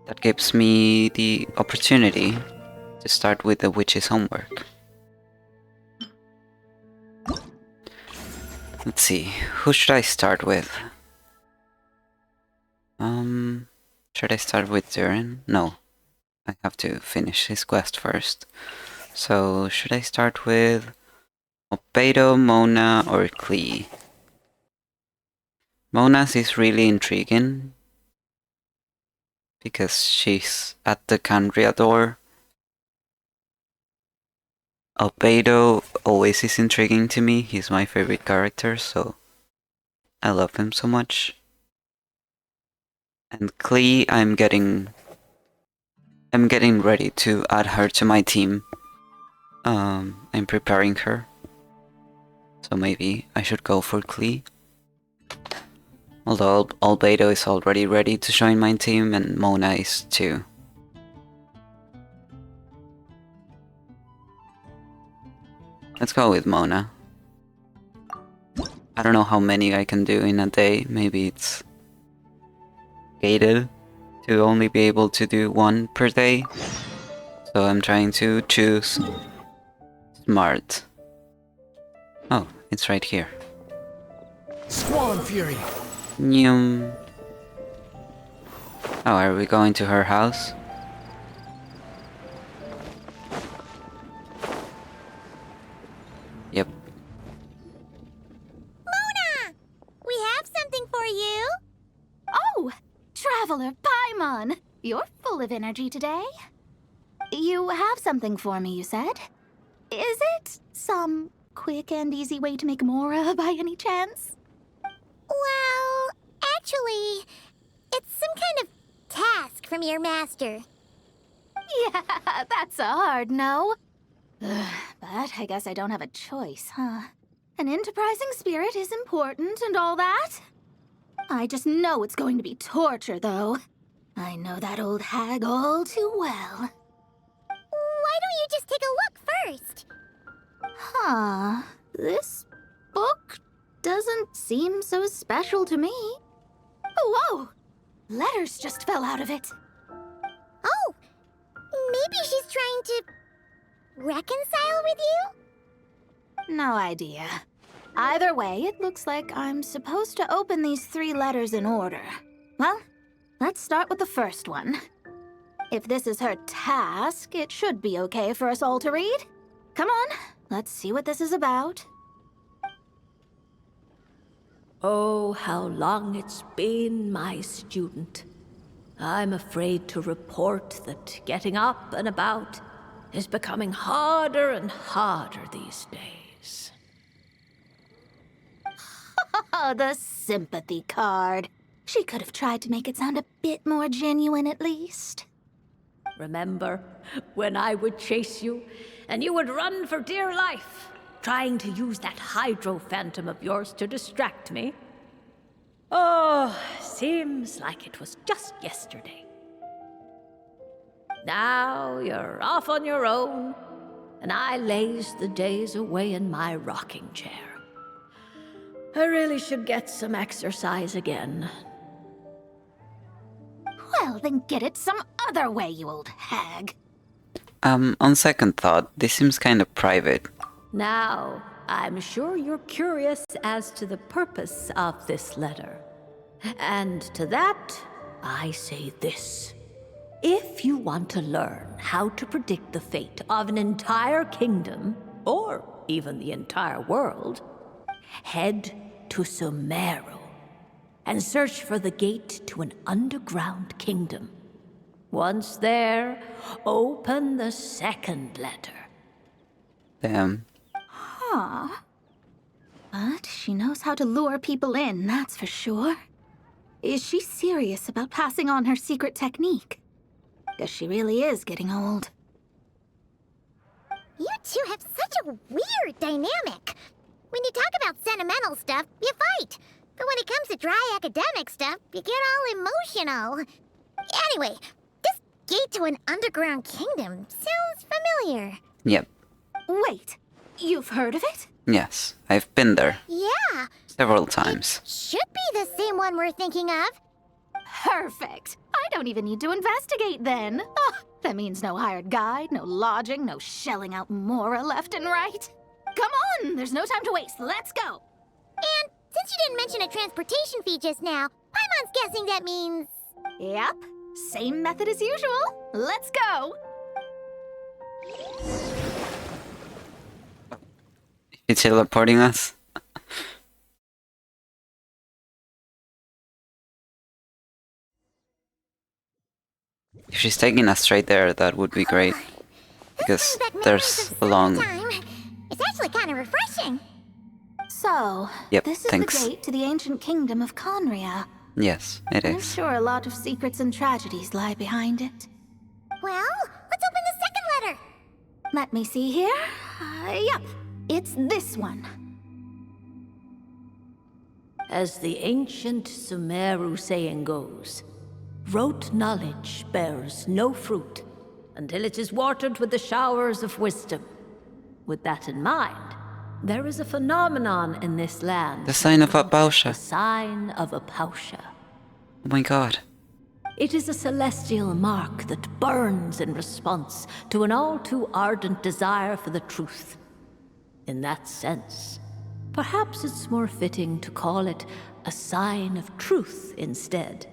That gives me the opportunity to start with the witch's homework. Let's see, who should I start with? Should I start with Durin? No, I have to finish his quest first. So, should I start with Opeido, Mona, or Klee? Mona's is really intriguing because she's at the khaenri'ah door. Opeido always is intriguing to me. He's my favorite character, so I love him so much. And Klee, I'm getting ready to add her to my team. I'm preparing her, so maybe I should go for Klee. Although Opeido is already ready to join my team, and Mona is too. Let's go with Mona. I don't know how many I can do in a day. Maybe it's gated to only be able to do one per day. So I'm trying to choose smart. Oh, it's right here. Squall Fury. Nyum. Oh, are we going to her house? Yep. Mona! We have something for you! Oh! Traveler Paimon! You're full of energy today. You have something for me, you said? Is it some quick and easy way to make Mora by any chance? Well, actually, it's some kind of task from your master. Yeah, that's a hard no. But I guess I don't have a choice, huh? An enterprising spirit is important and all that. I just know it's going to be torture, though. I know that old hag all too well. Why don't you just take a look first? Huh. This book doesn't seem so special to me. Oh, whoa! Letters just fell out of it. Oh, maybe she's trying to reconcile with you? No idea. Either way, it looks like I'm supposed to open these 3 letters in order. Well, let's start with the first one. If this is her task, it should be okay for us all to read. Come on, let's see what this is about. Oh, how long it's been, my student. I'm afraid to report that getting up and about is becoming harder and harder these days. Oh, the sympathy card. She could have tried to make it sound a bit more genuine at least. Remember when I would chase you and you would run for dear life, trying to use that hydro phantom of yours to distract me? Oh, seems like it was just yesterday. Now you're off on your own, and I laze the days away in my rocking chair. I really should get some exercise again. Well, then get it some other way, you old hag. On second thought, this seems kind of private. Now, I'm sure you're curious as to the purpose of this letter. And to that, I say this. If you want to learn how to predict the fate of an entire kingdom, or even the entire world, head to Sumeru and search for the gate to an underground kingdom. Once there, open the second letter. Damn. Huh. But she knows how to lure people in, that's for sure. Is she serious about passing on her secret technique? Guess she really is getting old. You two have such a weird dynamic. When you talk about sentimental stuff, you fight. But when it comes to dry academic stuff, you get all emotional. Anyway, this gate to an underground kingdom sounds familiar. Yep. Wait, you've heard of it? Yes, I've been there Yeah. several times. Should be the same one we're thinking of. Perfect. I don't even need to investigate then. Oh, that means no hired guide, no lodging, no shelling out Mora left and right. Come on, there's no time to waste. Let's go. And since you didn't mention a transportation fee just now, Paimon's guessing that means... Yep, same method as usual. Let's go. It's teleporting us. If she's taking us straight there, that would be great. Because Brings back there's memories a of long... summertime. It's actually kind of refreshing. So, Yep, this is thanks. the gate to the ancient kingdom of Khaenri'ah. Yes, it I'm is. sure a lot of secrets and tragedies lie behind it. Well, let's open the second letter. Let me see here. Yep, it's this one. As the ancient Sumeru saying goes, rote knowledge bears no fruit until it is watered with the showers of wisdom. With that in mind, there is a phenomenon in this land. The sign of The Apausha. sign of Apausha. Oh my god. It is a celestial mark that burns in response to an all too ardent desire for the truth. In that sense, perhaps it's more fitting to call it a sign of truth instead.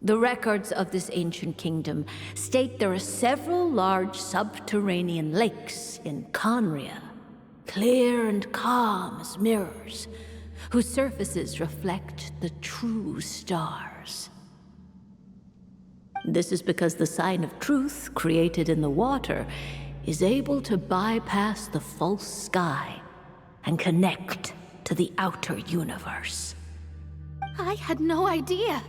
The records of this ancient kingdom state there are several large subterranean lakes in Khaenri'ah, clear and calm as mirrors, whose surfaces reflect the true stars. This is because the sign of truth created in the water is able to bypass the false sky and connect to the outer universe. I had no idea.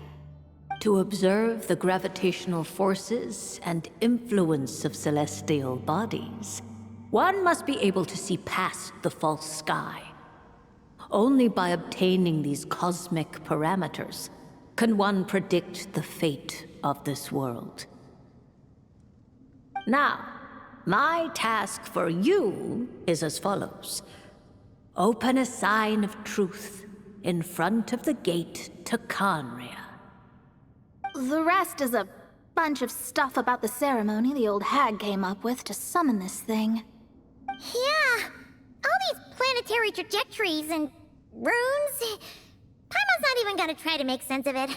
To observe the gravitational forces and influence of celestial bodies, one must be able to see past the false sky. Only by obtaining these cosmic parameters can one predict the fate of this world. Now, my task for you is as follows. Open a sign of truth in front of the gate to Khaenri'ah. The rest is a bunch of stuff about the ceremony the old hag came up with to summon this thing. Yeah, all these planetary trajectories and runes. Paimon's not even gonna try to make sense of it.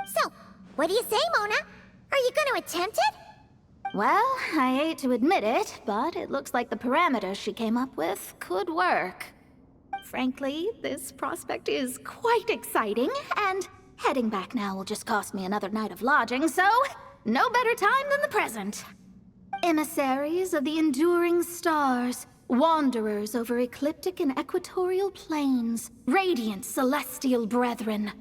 So, what do you say, Mona? Are you gonna attempt it? Well, I hate to admit it, but it looks like the parameters she came up with could work. Frankly, this prospect is quite exciting, and heading back now will just cost me another night of lodging, so no better time than the present. Emissaries of the enduring stars, wanderers over ecliptic and equatorial plains, radiant celestial brethren.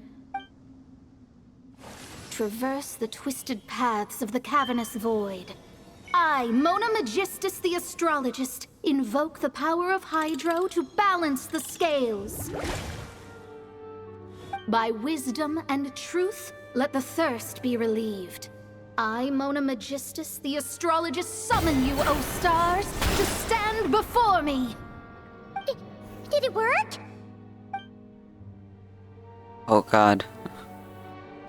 Traverse the twisted paths of the cavernous void. I, Mona Magistus the astrologist, invoke the power of Hydro to balance the scales. By wisdom and truth, let the thirst be relieved. I, Mona Magistus, the astrologist, summon you, O stars, to stand before me! Did it work? Oh god.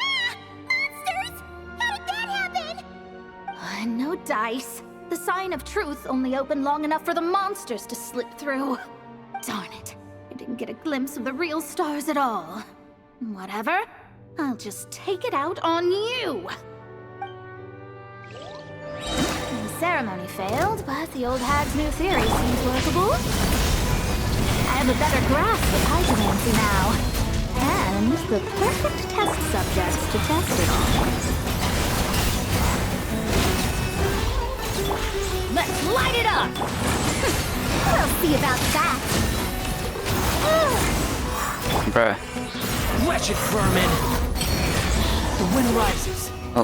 Ah! Monsters! How did that happen? No dice. The sign of truth only opened long enough for the monsters to slip through. Darn it. I didn't get a glimpse of the real stars at all. Whatever. I'll just take it out on you! The ceremony failed, but the old hag's new theory seems workable. I have a better grasp of hydromancy now. And the perfect test subjects to test it on. Let's light it up! We'll see about that. Bruh. Wretched vermin! The wind rises. Oh.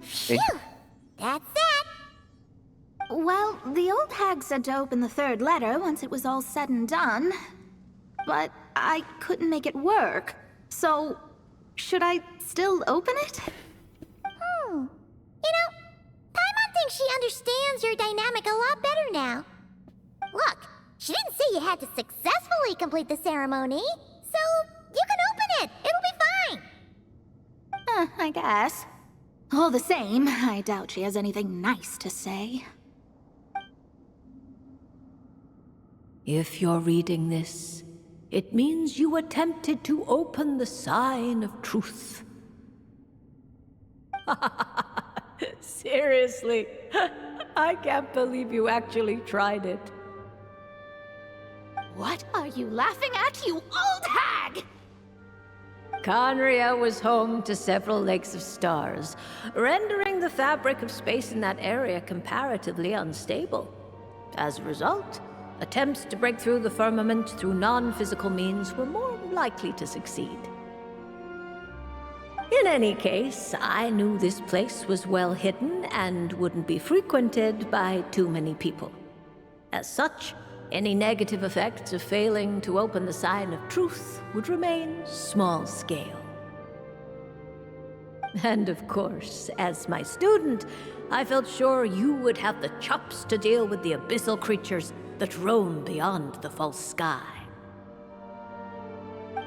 Okay. Phew! That's that. Well, the old hag said to open the third letter once it was all said and done. But I couldn't make it work. So, should I still open it? You know, Paimon thinks she understands your dynamic a lot better now. Look, she didn't say you had to successfully complete the ceremony, so you can open it. It'll be fine. I guess. All the same, I doubt she has anything nice to say. If you're reading this, it means you attempted to open the sign of truth. Seriously, I can't believe you actually tried it. What are you laughing at, you old hag? Khaenri'ah was home to several lakes of stars, rendering the fabric of space in that area comparatively unstable. As a result, attempts to break through the firmament through non-physical means were more likely to succeed. In any case, I knew this place was well hidden and wouldn't be frequented by too many people. As such, any negative effects of failing to open the sign of truth would remain small scale. And of course, as my student, I felt sure you would have the chops to deal with the abyssal creatures that roam beyond the false sky.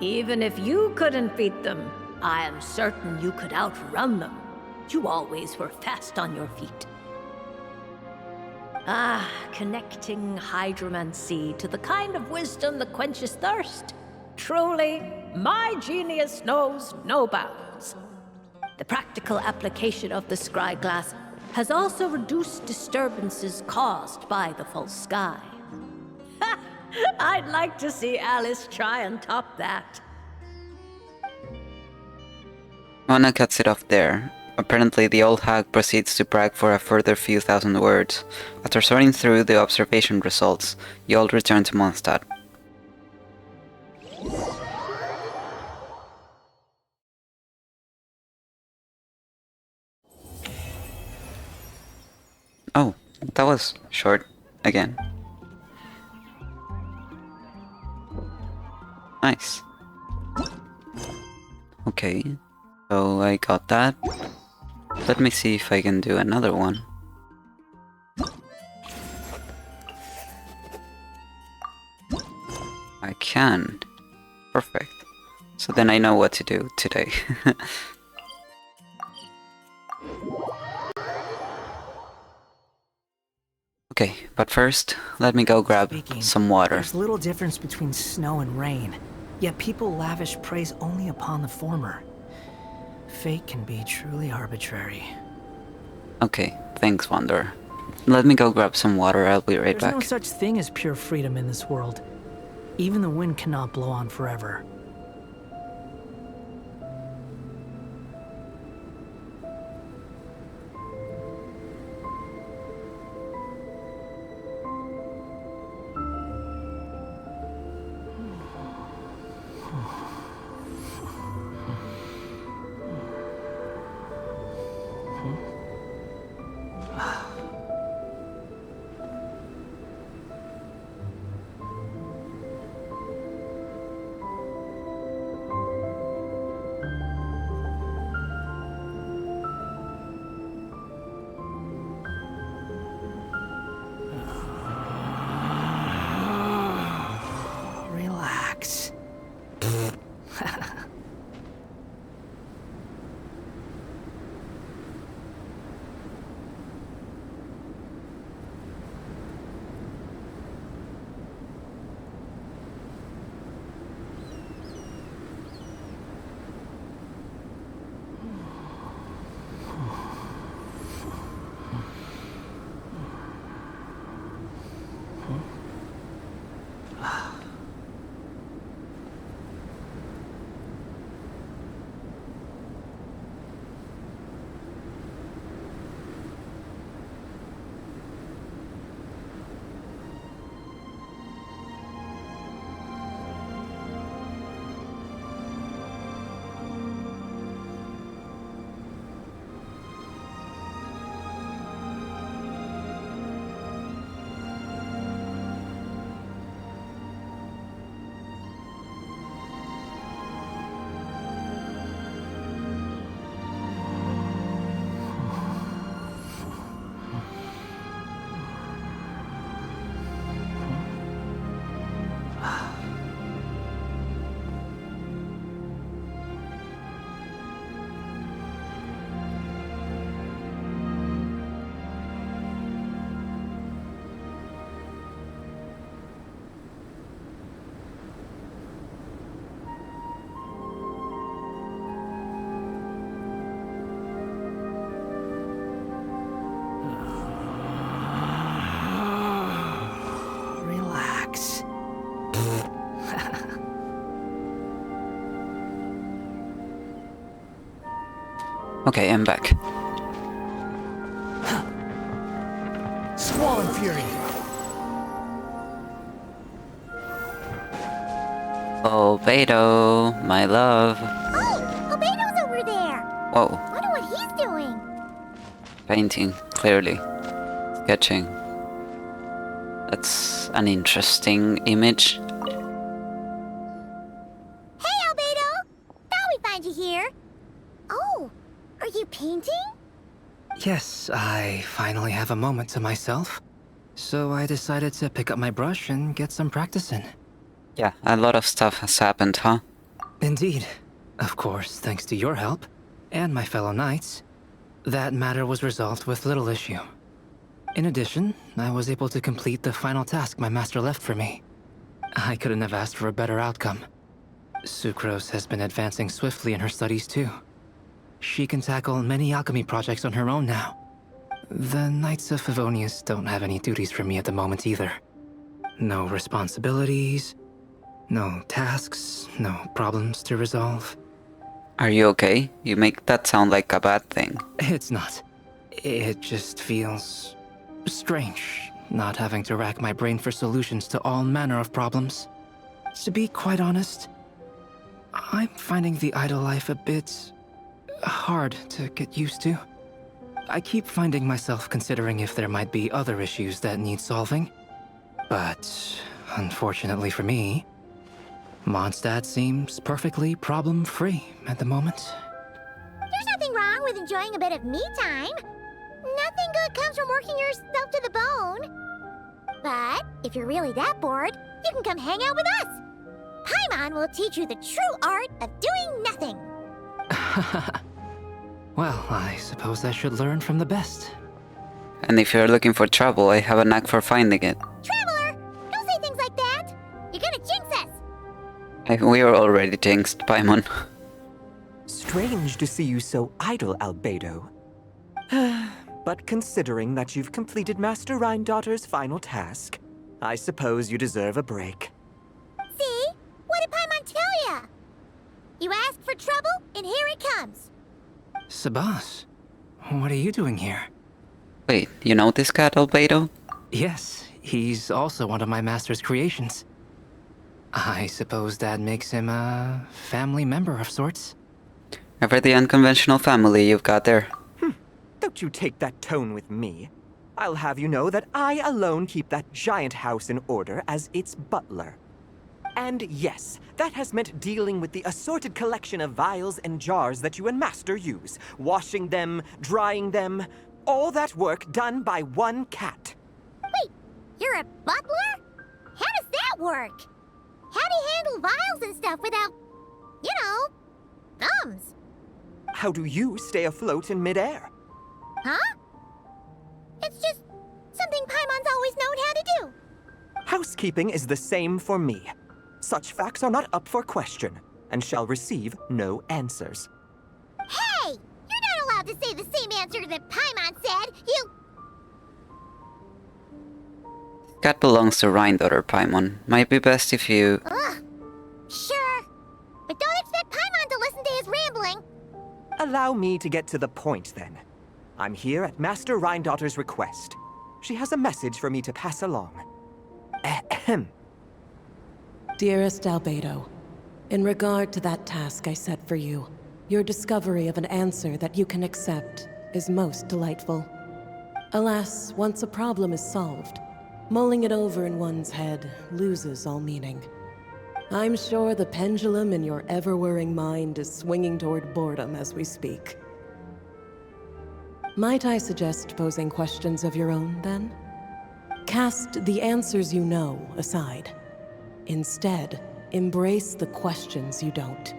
Even if you couldn't beat them, I am certain you could outrun them. You always were fast on your feet. Ah, connecting hydromancy to the kind of wisdom that quenches thirst. Truly, my genius knows no bounds. The practical application of the scry glass has also reduced disturbances caused by the false sky. I'd like to see Alice try and top that. Mona cuts it off there. Apparently, the old hag proceeds to brag for a further few thousand words. After sorting through the observation results, you all return to Mondstadt. Oh, that was short again. Nice. Okay, so I got that. Let me see if I can do another one. I can. Perfect. So then I know what to do today. Okay, but first, let me go grab some water. There's little difference between snow and rain, yet people lavish praise only upon the former. Fate can be truly arbitrary. Okay, thanks, Wanderer. Let me go grab some water, I'll be right There's back. no such thing as pure freedom in this world. Even the wind cannot blow on forever. Relax. Okay, I'm back. Squall and Fury! Oh, Beto, my love. Oh, Albedo's over there. Whoa, Wonder what he's doing. painting, clearly. Sketching. That's an interesting image. Hey, Albedo! Thought we'd find you here. Oh, are you painting? Yes, I finally have a moment to myself. So I decided to pick up my brush and get some practice in. Yeah, a lot of stuff has happened, huh? Indeed. Of course, thanks to your help, and my fellow knights, that matter was resolved with little issue. In addition, I was able to complete the final task my master left for me. I couldn't have asked for a better outcome. Sucrose has been advancing swiftly in her studies too. She can tackle many alchemy projects on her own now. The Knights of Favonius don't have any duties for me at the moment either. No responsibilities, no tasks, no problems to resolve. Are you okay? You make that sound like a bad thing. It's not. It just feels strange, not having to rack my brain for solutions to all manner of problems. To be quite honest, I'm finding the idle life a bit hard to get used to. I keep finding myself considering if there might be other issues that need solving. But unfortunately for me, Mondstadt seems perfectly problem-free at the moment. There's nothing wrong with enjoying a bit of me time. Nothing good comes from working yourself to the bone. But if you're really that bored, you can come hang out with us. Paimon will teach you the true art of doing nothing. Well, I suppose I should learn from the best. And if you're looking for trouble, I have a knack for finding it. Traveler, don't say things like that. You're gonna jinx us. We are already jinxed, Paimon. Strange to see you so idle, Albedo. But considering that you've completed Master Rhindaughter's final task, I suppose you deserve a break. See? What did Paimon tell ya? You asked for trouble, and here it comes. Sabas, what are you doing here? Wait, you know this cat, Albedo? Yes, he's also one of my master's creations. I suppose that makes him a family member of sorts. A pretty unconventional family you've got there. Don't you take that tone with me. I'll have you know that I alone keep that giant house in order as its butler. And yes, that has meant dealing with the assorted collection of vials and jars that you and Master use, washing them, drying them, all that work done by one cat. Wait, you're a butler? How does that work? How do you handle vials and stuff without, you know, thumbs? How do you stay afloat in midair? Huh? It's just something Paimon's always known how to do. Housekeeping is the same for me. Such facts are not up for question, and shall receive no answers. Hey! You're not allowed to say the same answer that Paimon said. You... Cat belongs to Rhindaughter, Paimon. Might be best if you... Ugh. Sure. But don't expect Paimon to listen to his rambling. Allow me to get to the point, then. I'm here at Master Rhindaughter's request. She has a message for me to pass along. Ahem. Dearest Albedo, in regard to that task I set for you, your discovery of an answer that you can accept is most delightful. Alas, once a problem is solved, mulling it over in one's head loses all meaning. I'm sure the pendulum in your ever-whirring mind is swinging toward boredom as we speak. Might I suggest posing questions of your own, then? Cast the answers you know aside. Instead, embrace the questions you don't.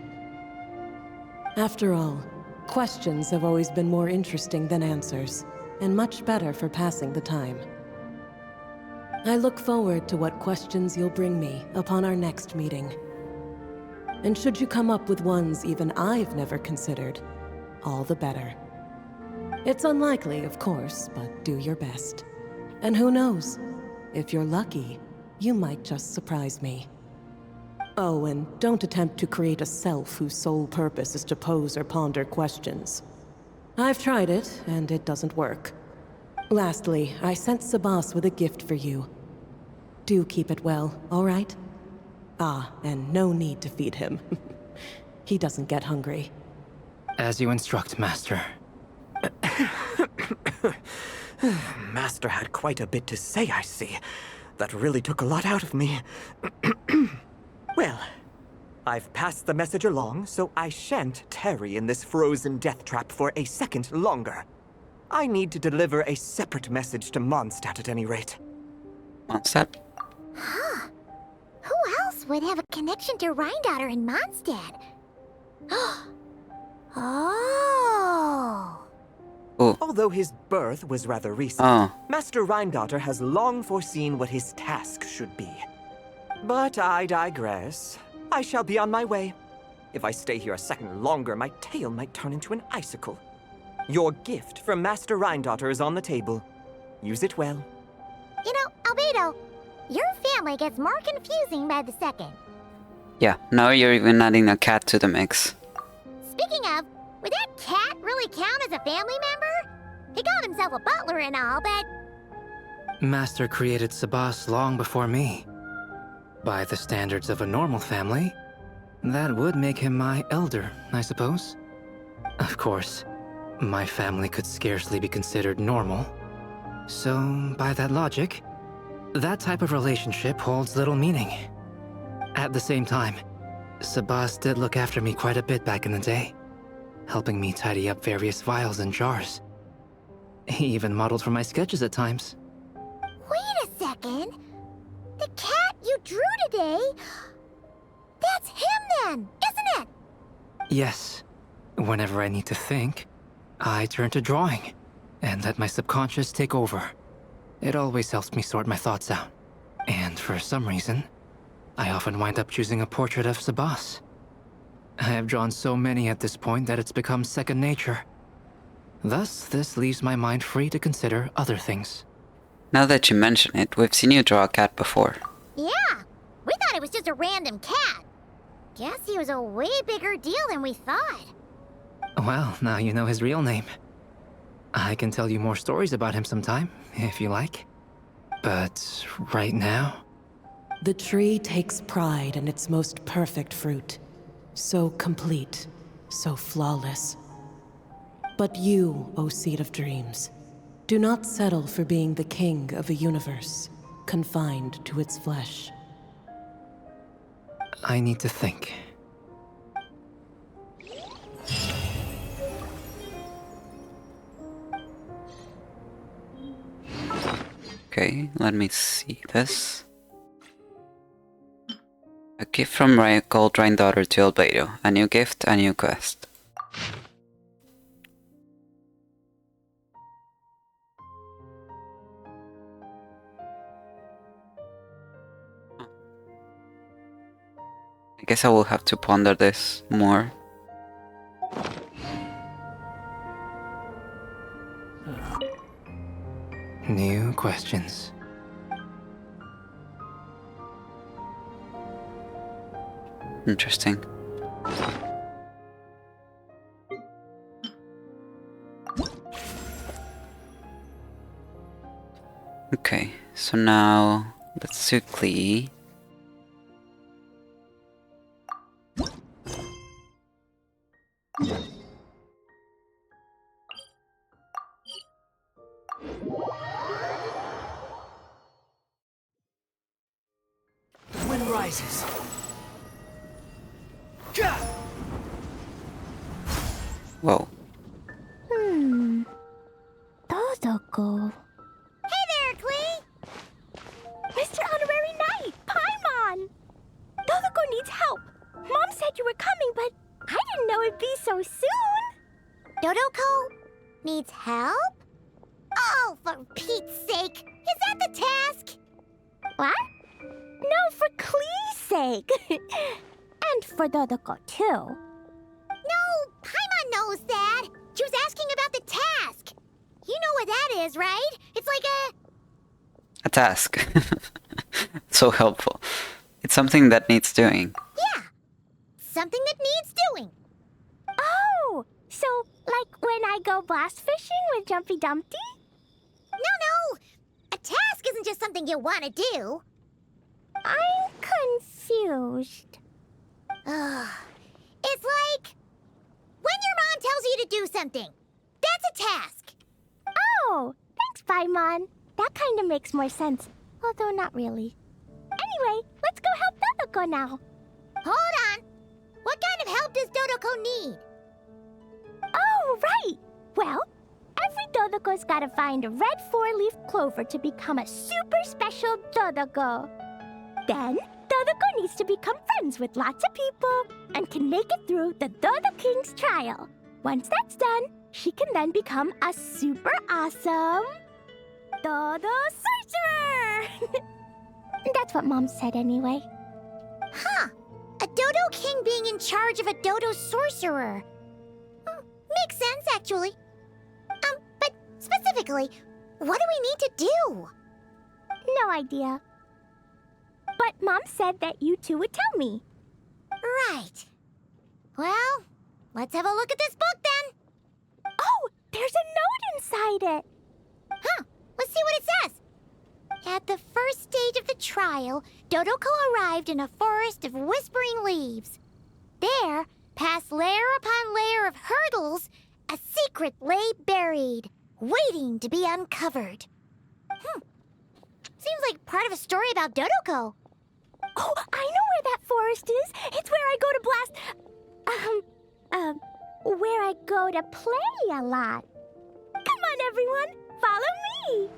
After all, questions have always been more interesting than answers, and much better for passing the time. I look forward to what questions you'll bring me upon our next meeting. And should you come up with ones even I've never considered, all the better. It's unlikely, of course, but do your best. And who knows? If you're lucky, you might just surprise me. Oh, and don't attempt to create a self whose sole purpose is to pose or ponder questions. I've tried it, and it doesn't work. Lastly, I sent Sabas with a gift for you. Do keep it well, all right? Ah, and no need to feed him. He doesn't get hungry. As you instruct, Master. Master had quite a bit to say, I see. That really took a lot out of me. Well, I've passed the message along, so I shan't tarry in this frozen death trap for a second longer. I need to deliver a separate message to Mondstadt at any rate. Mondstadt? Who else would have a connection to Rhindaughter and Mondstadt? Oh. Oh. Although his birth was rather recent, Oh. Master Rhindaughter has long foreseen what his task should be. But I digress. I shall be on my way. If I stay here a second longer, my tail might turn into an icicle. Your gift from Master Rhindaughter is on the table. Use it well. You know, Albedo, your family gets more confusing by the second. Yeah, now you're even adding a cat to the mix. Speaking of, would that cat really count as a family member? He called himself a butler and all, but... Master created Sabas long before me. By the standards of a normal family, that would make him my elder, I suppose. Of course, my family could scarcely be considered normal. So, by that logic, that type of relationship holds little meaning. At the same time, Sabas did look after me quite a bit back in the day, helping me tidy up various vials and jars. He even modeled for my sketches at times. Wait a second. The cat you drew today... That's him then, isn't it? Yes. Whenever I need to think, I turn to drawing and let my subconscious take over. It always helps me sort my thoughts out. And for some reason, I often wind up choosing a portrait of Sabas. I have drawn so many at this point that it's become second nature. Thus, this leaves my mind free to consider other things. Now that you mention it, we've seen you draw a cat before. Yeah, we thought it was just a random cat. Guess he was a way bigger deal than we thought. Well, now you know his real name. I can tell you more stories about him sometime, if you like. But right now... The tree takes pride in its most perfect fruit. So complete, so flawless. But you, O Seed of Dreams, do not settle for being the king of a universe, confined to its flesh. I need to think. Okay, let me see this. A gift from called Rhindaughter to Albedo. A new gift, a new quest. I guess I will have to ponder this more. New questions. Interesting. Okay, so now let's do Klee. Wind rises. Whoa. Dodoko. Hey there, Klee! Mr. Honorary Knight, Paimon! Dodoko needs help. Mom said you were coming, but I didn't know it'd be so soon. Dodoko needs help? Oh, for Pete's sake! Is that the task? What? No, for Klee's sake. And for Dodoko, too. No, Paimon knows that. She was asking about the task. You know what that is, right? It's like A task. So helpful. It's something that needs doing. yeah, something that needs doing. Oh, so, like, When I go blast fishing with Jumpy Dumpty? No! A task isn't just something you want to do. I'm confused. Ugh. It's like when your mom tells you to do something. That's a task. Oh, thanks, Paimon. That kind of makes more sense. Although not really. Anyway, let's go help Dodoko now. Hold on. What kind of help does Dodoko need? Oh, right. Well, every Dodoko's gotta find a red 4-leaf clover to become a super special Dodoko. Then, Dodoko needs to become friends with lots of people and can make it through the Dodo King's trial. Once that's done, she can then become a super awesome Dodo Sorcerer! That's what Mom said anyway. Huh. A Dodo King being in charge of a Dodo Sorcerer. Makes sense, actually. But specifically, what do we need to do? No idea. But Mom said that you two would tell me. Right. Well, let's have a look at this book then. Oh, there's a note inside it. Huh. Let's see what it says. At the first stage of the trial, Dodoko arrived in a forest of whispering leaves. There, past layer upon layer of hurdles, a secret lay buried, waiting to be uncovered. Seems like part of a story about Dodoko. Oh, I know where that forest is. It's where I go to blast... where I go to play a lot. Come on, everyone. Follow me.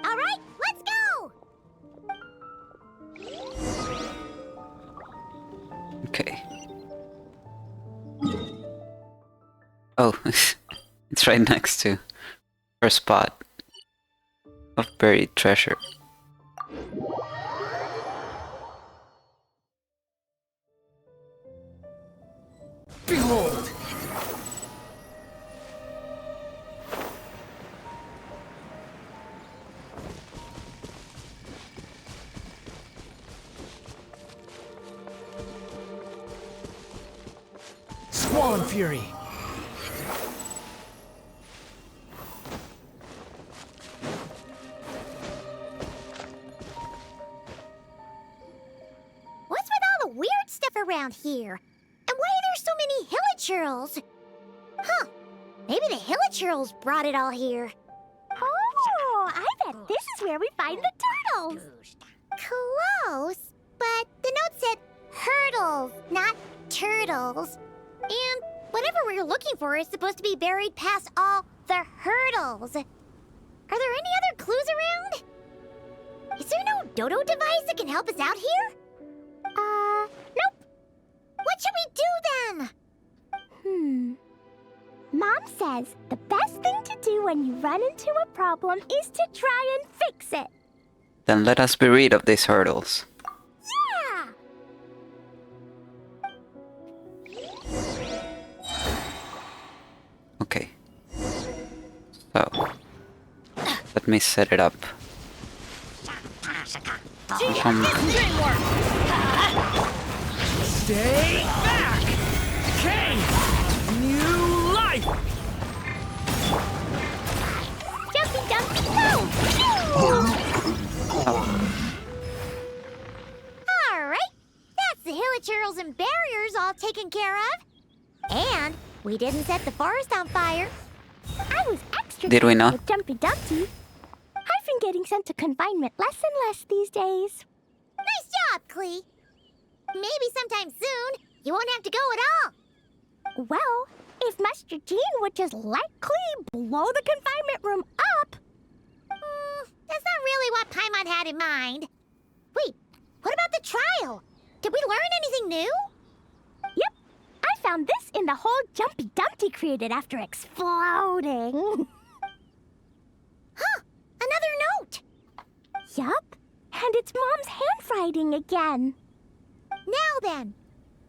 All right, let's go! Okay. Oh, it's right next to her spot of buried treasure. Behold! Swan Fury! What's with all the weird stuff around here? And why are there so many hilichurls? Huh. Maybe the hilichurls brought it all here. Oh, I bet this is where we find the turtles. Close, but the note said hurdles, not turtles. And whatever we're looking for is supposed to be buried past all the hurdles. Are there any other clues around? Is there no dodo device that can help us out here? Nope. What should we do then? Mom says the best thing to do when you run into a problem is to try and fix it. Then let us be rid of these hurdles. Yeah! Okay. So, let me set it up. Stay back! Kane! New life! Jumpy, jumpy, go! Alright, that's the hilichurls and barriers all taken care of. And we didn't set the forest on fire. I was extra Did we careful not? with Jumpy Dumpty. I've been getting sent to confinement less and less these days. Nice job, Klee. Maybe sometime soon you won't have to go at all. Well, if Master Jean would just let Klee blow the confinement room up. That's not really what Paimon had in mind. Wait, what about the trial? Did we learn anything new? Yep, I found this in the hole Jumpy Dumpty created after exploding. Huh, another note. Yup, and it's Mom's handwriting again. Now then,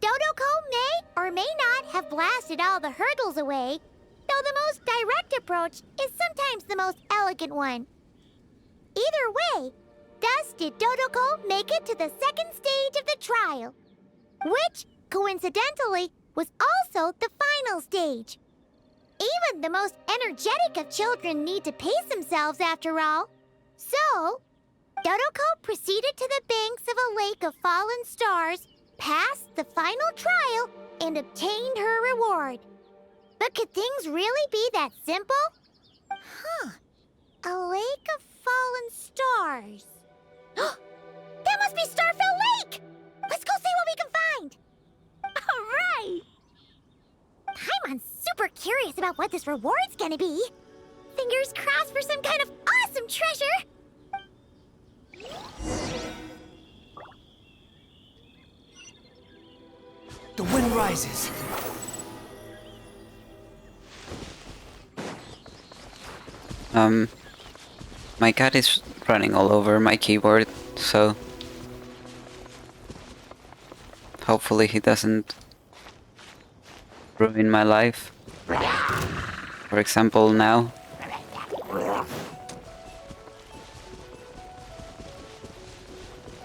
Dodoko may or may not have blasted all the hurdles away, though the most direct approach is sometimes the most elegant one. Either way, thus did Dodoko make it to the second stage of the trial, which, coincidentally, was also the final stage. Even the most energetic of children need to pace themselves after all. So, Dodoko proceeded to the banks of a lake of fallen stars, passed the final trial, and obtained her reward. But could things really be that simple? Huh. A lake of fallen stars. That must be Starfell Lake! Let's go see what we can find! Alright! Paimon's super curious about what this reward's gonna be. Fingers crossed for some kind of awesome treasure! The wind rises. My cat is running all over my keyboard, so hopefully he doesn't ruin my life. For example, now.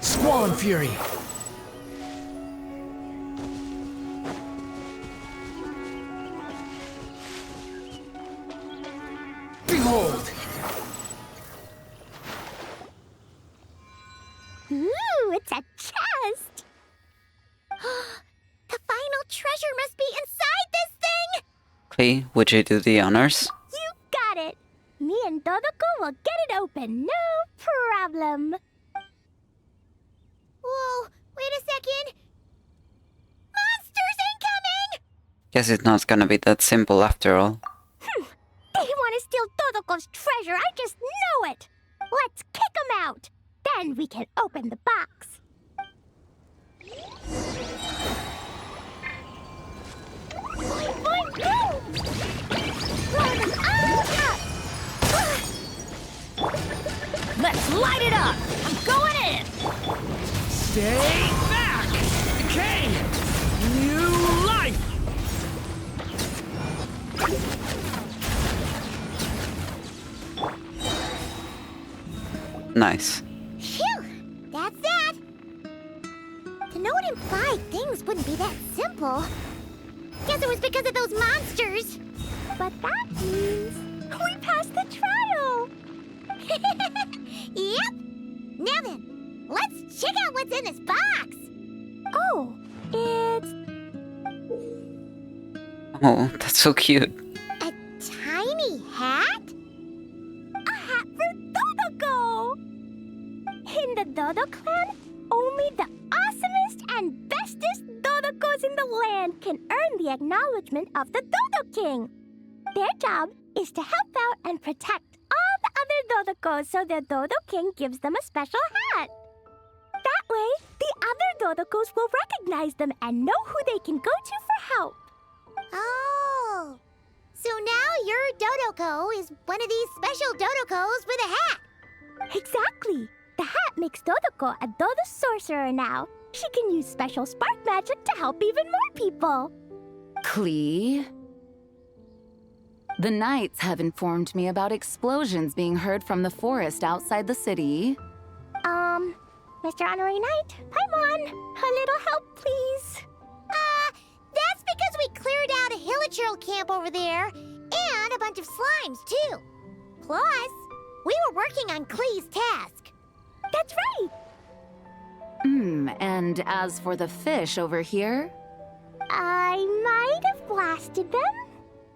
Squall Fury. Behold! Ooh, it's a chest! The final treasure must be inside this thing! Klee, would you do the honors? You got it! Me and Dodoko will get it open, no problem. Whoa, wait a second! Monsters incoming! Guess it's not gonna be that simple after all. They want to steal Dodoko's treasure, I just know it! Let's kick them out! Then we can open the box. Boing, boing, boom! Blow them all up! Let's light it up! I'm going in! Stay back! Decay! New life! Nice. Phew, that's that! To know it implied things wouldn't be that simple. Guess it was because of those monsters. But that means we passed the trial! Yep! Now then, let's check out what's in this box! Oh, it's Oh, that's so cute. A tiny hat? a hat for Dodoko! In the Dodo clan, only the awesomest and bestest Dodokos in the land can earn the acknowledgement of the Dodo King. Their job is to help out and protect all the other Dodokos so the Dodo King gives them a special hat. That way, the other Dodokos will recognize them and know who they can go to for help. Oh. So now your Dodoko is one of these special Dodokos with a hat. Exactly. The hat makes Dodoko a Dodo sorcerer now. She can use special spark magic to help even more people. Klee? The knights have informed me about explosions being heard from the forest outside the city. Mr. Honorary Knight, Paimon, a little help, please. That's because we cleared out a Hilichurl camp over there, and a bunch of slimes, too. Plus, we were working on Klee's task. That's right. And as for the fish over here? I might have blasted them,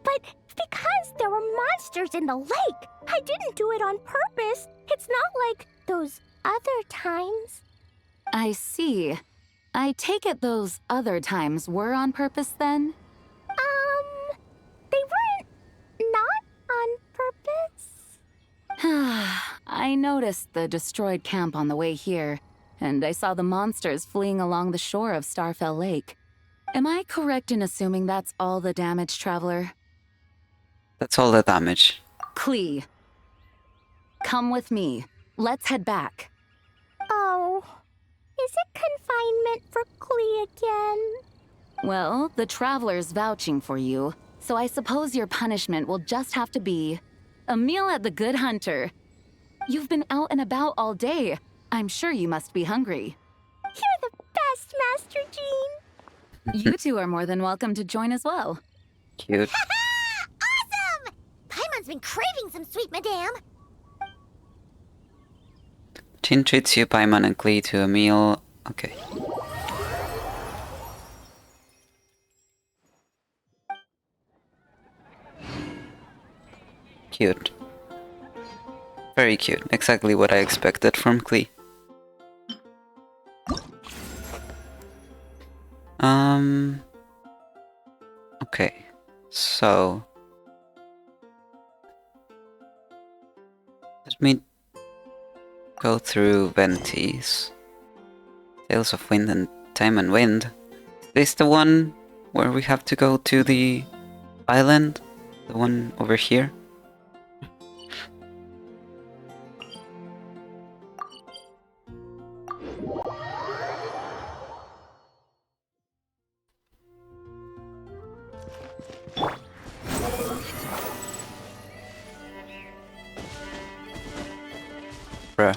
but because there were monsters in the lake, I didn't do it on purpose. It's not like those other times. I see. I take it those other times were on purpose then? They weren't not on purpose. I noticed the destroyed camp on the way here, and I saw the monsters fleeing along the shore of Starfell Lake. Am I correct in assuming that's all the damage, Traveler? That's all the damage. Klee, come with me. Let's head back. Oh, is it confinement for Klee again? Well, the Traveler's vouching for you, so I suppose your punishment will just have to be a meal at the Good Hunter. You've been out and about all day. I'm sure you must be hungry. You're the best, Master Jean. You two are more than welcome to join as well. Cute. Awesome! Everyone's been craving some sweet madame. Jin treats you, Paimon and Klee to a meal. Okay. Cute. Very cute. Exactly what I expected from Klee. Okay. So... let me go through Venti's. Tales of Wind and Time and Wind. Is this the one where we have to go to the island? The one over here? Bruh.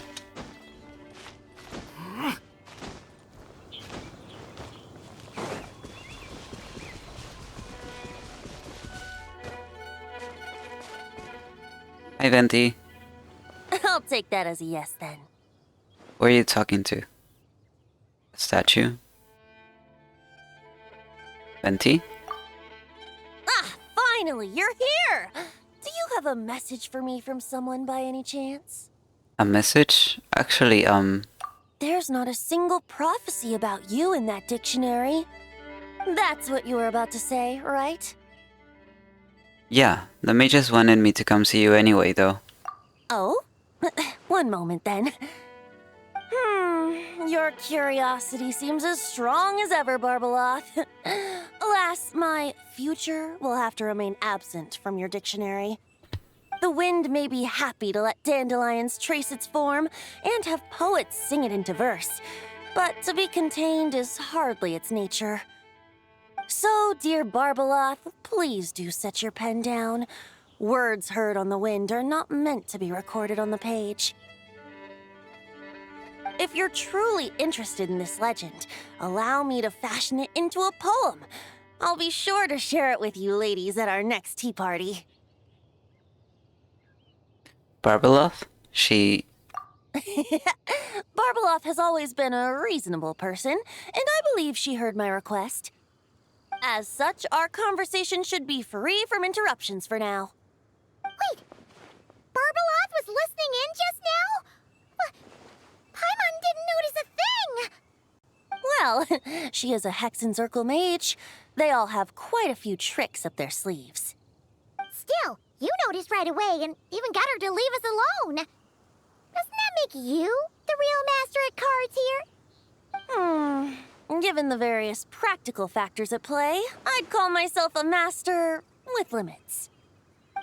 Hi, Venti. I'll take that as a yes then. Who are you talking to? A statue? Venti? Ah, finally, you're here! Do you have a message for me from someone by any chance? A message? Actually, There's not a single prophecy about you in that dictionary. That's what you were about to say, right? yeah, the mages wanted me to come see you anyway, though. Oh? One moment then. Your curiosity seems as strong as ever, Barbeloth. Alas, my future will have to remain absent from your dictionary. The wind may be happy to let dandelions trace its form and have poets sing it into verse, but to be contained is hardly its nature. So, dear Barbeloth, please do set your pen down. Words heard on the wind are not meant to be recorded on the page. If you're truly interested in this legend, allow me to fashion it into a poem. I'll be sure to share it with you ladies at our next tea party. Barbeloth? She... Barbeloth has always been a reasonable person, and I believe she heard my request. As such, our conversation should be free from interruptions for now. Wait, Barbeloth was listening in just now? Paimon didn't notice a thing! Well, she is a Hexencircle mage. They all have quite a few tricks up their sleeves. Still, you noticed right away and even got her to leave us alone. Doesn't that make you the real master at cards here? Given the various practical factors at play, I'd call myself a master with limits.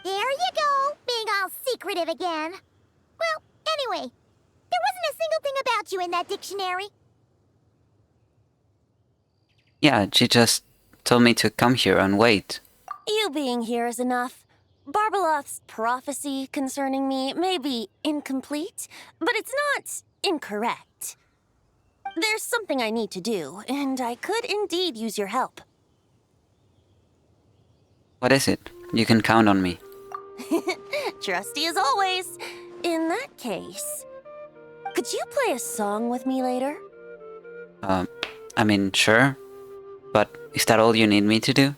There you go, being all secretive again. Well, anyway, there wasn't a single thing about you in that dictionary. yeah, she just told me to come here and wait. You being here is enough. Barbeloth's prophecy concerning me may be incomplete, but it's not incorrect. There's something I need to do, and I could indeed use your help. What is it? You can count on me. Trusty as always. In that case, could you play a song with me later? I mean, sure. But is that all you need me to do?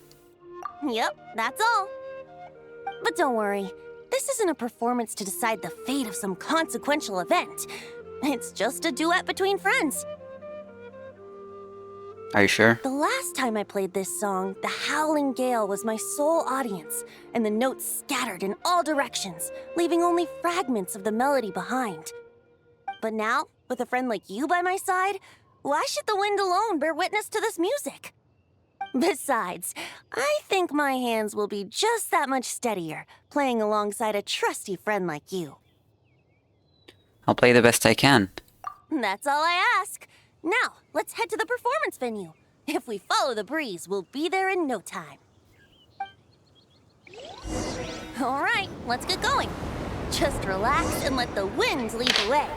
Yep, that's all. But don't worry, this isn't a performance to decide the fate of some consequential event. It's just a duet between friends. Are you sure? The last time I played this song, the howling gale was my sole audience, and the notes scattered in all directions, leaving only fragments of the melody behind. But now, with a friend like you by my side, why should the wind alone bear witness to this music? Besides, I think my hands will be just that much steadier, playing alongside a trusty friend like you. I'll play the best I can. That's all I ask. Now, let's head to the performance venue. If we follow the breeze, we'll be there in no time. All right, let's get going. Just relax and let the wind lead the way.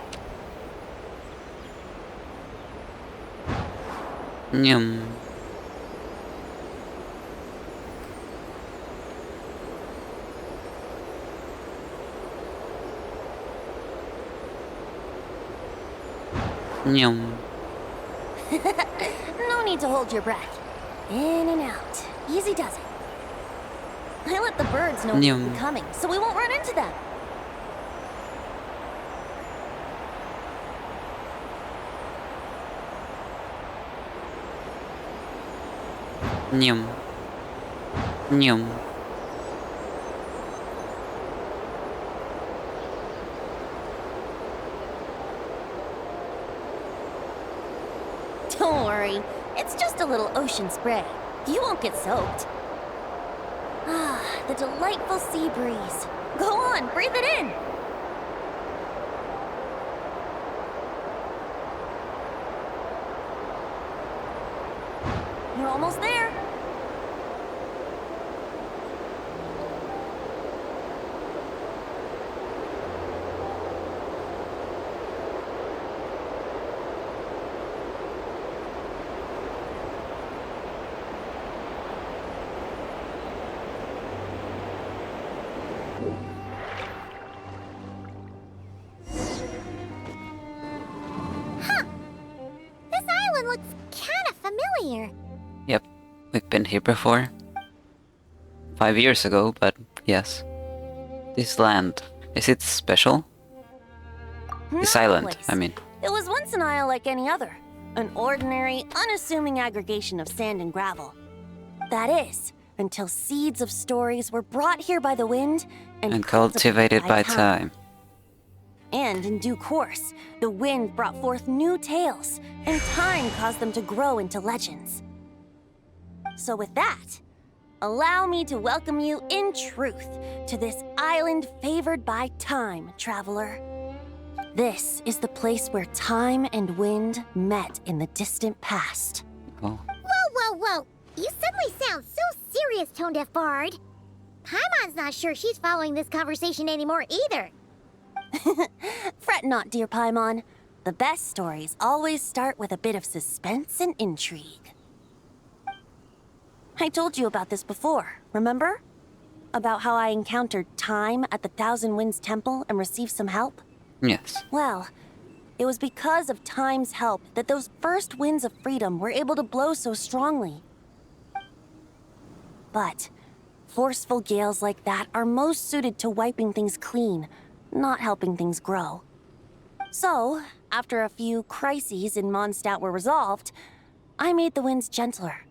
Nyum. Nyum. No need to hold your breath. In and out. Easy does it. I let the birds know Nyum. we're coming, so we won't run into them. Nyum. Nyum. Don't worry. It's just a little ocean spray. You won't get soaked. Ah, the delightful sea breeze. Go on, breathe it in. You're almost there. This island looks kinda familiar. Yep, we've been here before. 5 years ago, but yes. This land, is it special? This Not the island, place. I mean. It was once an isle like any other. An ordinary, unassuming aggregation of sand and gravel. That is, until seeds of stories were brought here by the wind And cultivated by time. And in due course, the wind brought forth new tales, and time caused them to grow into legends. So with that, allow me to welcome you in truth to this island favored by time, traveler. This is the place where time and wind met in the distant past. Oh. Whoa. You suddenly sound so serious, Tone Deaf Bard. Paimon's not sure she's following this conversation anymore either. Fret not, dear Paimon. The best stories always start with a bit of suspense and intrigue. I told you about this before, remember? About how I encountered Time at the Thousand Winds Temple and received some help? Yes. Well, it was because of Time's help that those first winds of freedom were able to blow so strongly. But forceful gales like that are most suited to wiping things clean, not helping things grow. So, after a few crises in Mondstadt were resolved, I made the winds gentler.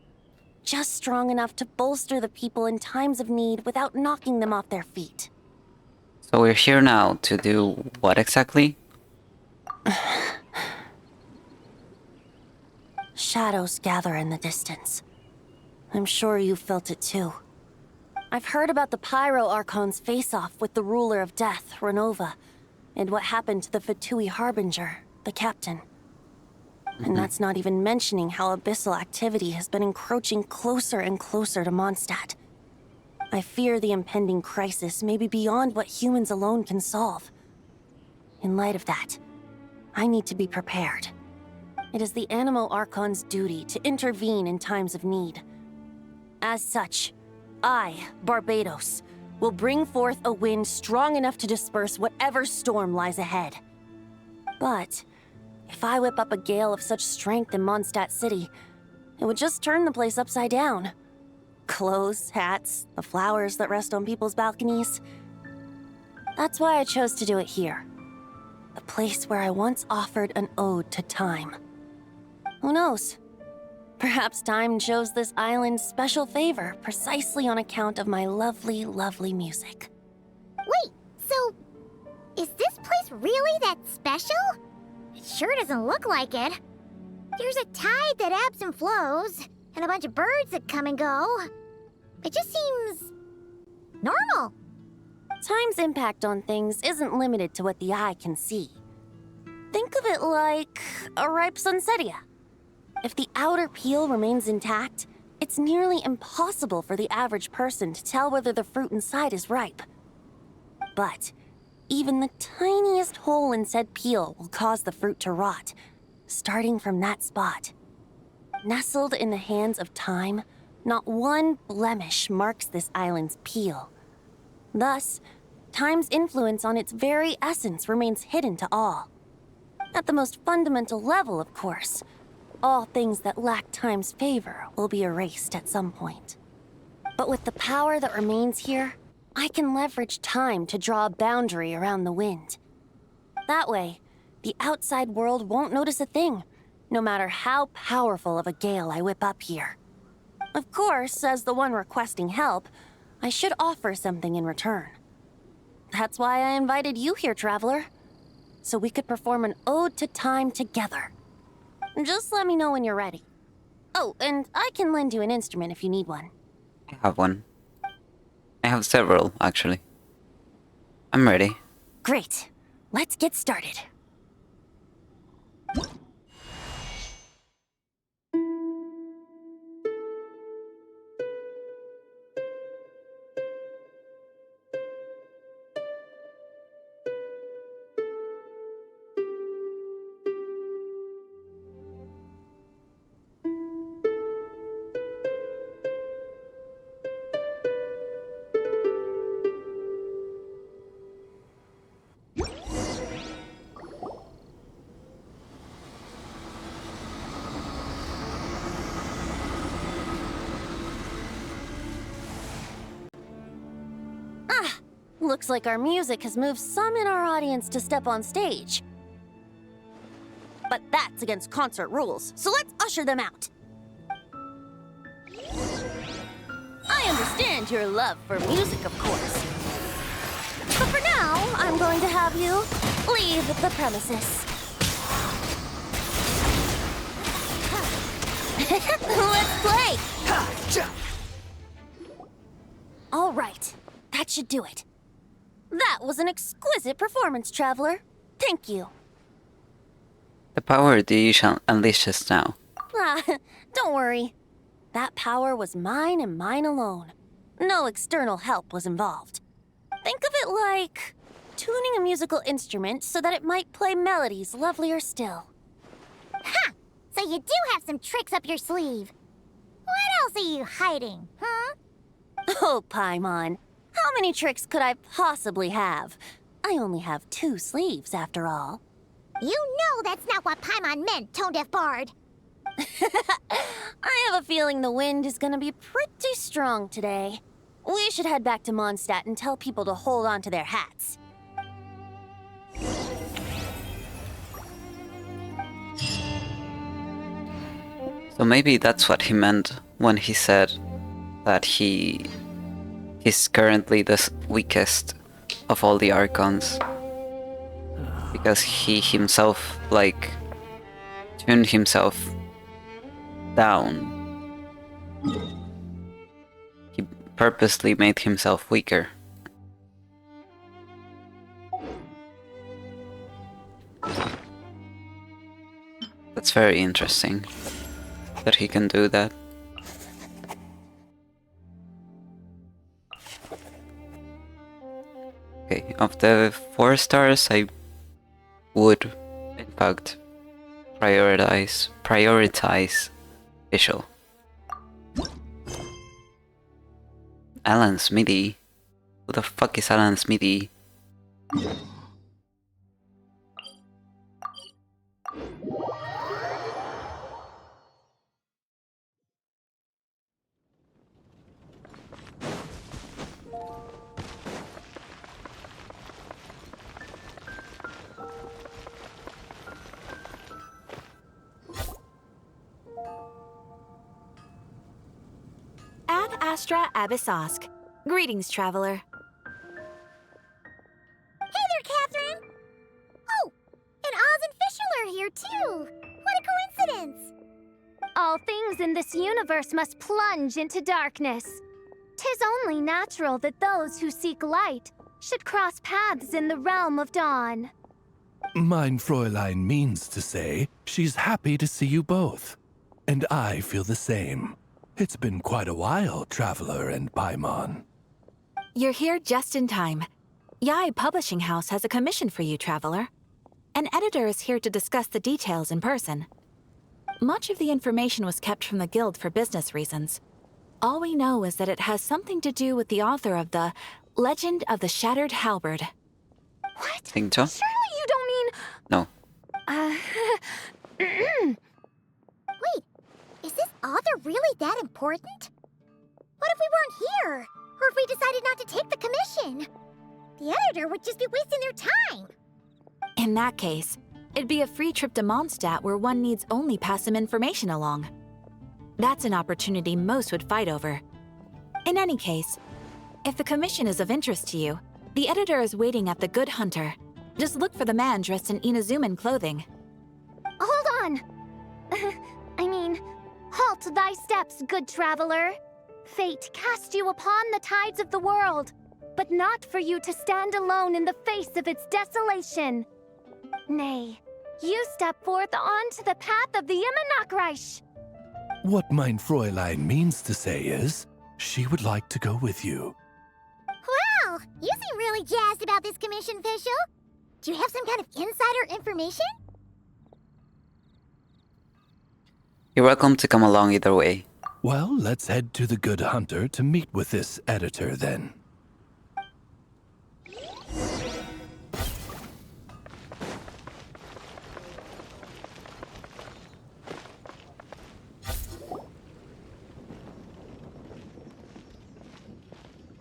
Just strong enough to bolster the people in times of need without knocking them off their feet. So we're here now to do what exactly? Shadows gather in the distance. I'm sure you felt it too. I've heard about the Pyro Archon's face-off with the ruler of death, Renova, and what happened to the Fatui Harbinger, the captain. And that's not even mentioning how abyssal activity has been encroaching closer and closer to Mondstadt. I fear the impending crisis may be beyond what humans alone can solve. In light of that, I need to be prepared. It is the Animo Archon's duty to intervene in times of need. As such, I, Barbados, will bring forth a wind strong enough to disperse whatever storm lies ahead. But if I whip up a gale of such strength in Mondstadt City, it would just turn the place upside down. Clothes, hats, the flowers that rest on people's balconies. That's why I chose to do it here. The place where I once offered an ode to time. Who knows? Perhaps time shows this island special favor precisely on account of my lovely, lovely music. Wait, so is this place really that special? It sure doesn't look like it. There's a tide that ebbs and flows, and a bunch of birds that come and go. It just seems normal. Time's impact on things isn't limited to what the eye can see. Think of it like a ripe sunsetia. If the outer peel remains intact, it's nearly impossible for the average person to tell whether the fruit inside is ripe. But even the tiniest hole in said peel will cause the fruit to rot, starting from that spot. Nestled in the hands of time, not one blemish marks this island's peel. Thus, time's influence on its very essence remains hidden to all. At the most fundamental level, of course. All things that lack time's favor will be erased at some point. But with the power that remains here, I can leverage time to draw a boundary around the wind. That way, the outside world won't notice a thing, no matter how powerful of a gale I whip up here. Of course, as the one requesting help, I should offer something in return. That's why I invited you here, Traveler. So we could perform an ode to time together. Just let me know when you're ready. Oh, and I can lend you an instrument if you need one. I have one. I have several, actually. I'm ready. Great. Let's get started. Looks like our music has moved some in our audience to step on stage. But that's against concert rules, so let's usher them out. I understand your love for music, of course. But for now, I'm going to have you leave the premises. Let's play! All right, that should do it. That was an exquisite performance, Traveler. Thank you. The power the you shall unleash us now. Don't worry. That power was mine and mine alone. No external help was involved. Think of it like tuning a musical instrument so that it might play melodies lovelier still. Ha! So you do have some tricks up your sleeve. What else are you hiding, huh? Oh, Paimon. How many tricks could I possibly have? I only have 2 sleeves, after all. You know that's not what Paimon meant, tone-deaf bard. I have a feeling the wind is gonna be pretty strong today. We should head back to Mondstadt and tell people to hold on to their hats. So maybe that's what he meant when he said that he's currently the weakest of all the Archons. Because he himself, like, tuned himself down. He purposely made himself weaker. That's very interesting that he can do that. Okay, of the 4 stars, I would, in fact, prioritize visual. Alan Smithy? Who the fuck is Alan Smithy? Ad Astra Abyssosk. Greetings, traveler. Hey there, Catherine! Oh, and Oz and Fischl are here too! What a coincidence! All things in this universe must plunge into darkness. 'Tis only natural that those who seek light should cross paths in the realm of dawn. Mein Fräulein means to say she's happy to see you both. And I feel the same. It's been quite a while, Traveler and Paimon. You're here just in time. Yai Publishing House has a commission for you, traveler. An editor is here to discuss the details in person. Much of the information was kept from the Guild for business reasons. All we know is that it has something to do with the author of the Legend of the Shattered Halberd. What? Think so? Surely you don't mean... No. Wait, is this author really that important? What if we weren't here? Or if we decided not to take the commission? The editor would just be wasting their time. In that case, it'd be a free trip to Mondstadt where one needs only pass some information along. That's an opportunity most would fight over. In any case, if the commission is of interest to you, the editor is waiting at the Good Hunter. Just look for the man dressed in Inazuman clothing. Hold on! Halt thy steps, good traveler. Fate cast you upon the tides of the world, but not for you to stand alone in the face of its desolation. Nay, you step forth onto the path of the Immernachtreich. What mein Fräulein means to say is, she would like to go with you. Wow, you seem really jazzed about this commission, Fischl. Do you have some kind of insider information? You're welcome to come along either way. Well, let's head to the Good Hunter to meet with this editor then.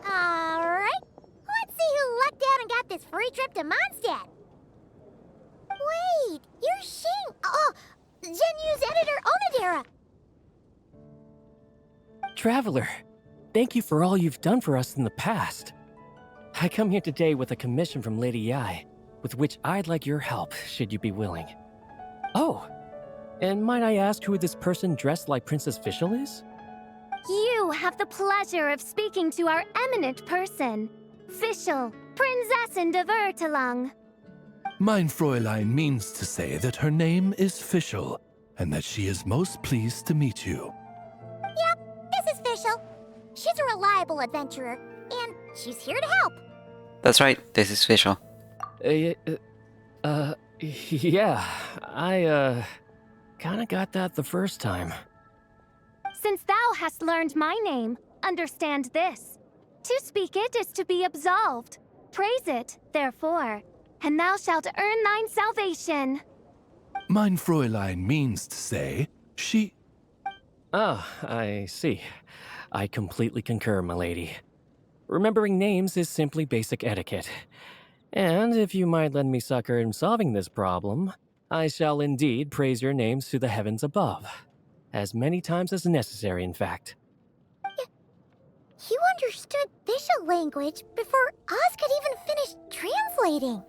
Alright, let's see who lucked out and got this free trip to Mondstadt. Wait, you're Shing. Oh, Genyu's editor, Onodera. Traveler, thank you for all you've done for us in the past. I come here today with a commission from Lady Yai, with which I'd like your help, should you be willing. Oh, and might I ask who this person dressed like Princess Fischl is? You have the pleasure of speaking to our eminent person, Fischl, Prinzessin de Vertelung. Mein Fräulein means to say that her name is Fischl, and that she is most pleased to meet you. Yep, this is Fischl. She's a reliable adventurer, and she's here to help. That's right, this is Fischl. Yeah, I, kinda got that the first time. Since thou hast learned my name, understand this. To speak it is to be absolved. Praise it, therefore, and thou shalt earn thine salvation. Mein Fräulein means to say, she... Ah, I see. I completely concur, my lady. Remembering names is simply basic etiquette. And if you might lend me succor in solving this problem, I shall indeed praise your names to the heavens above. As many times as necessary, in fact. You understood Fischl language before Oz could even finish translating.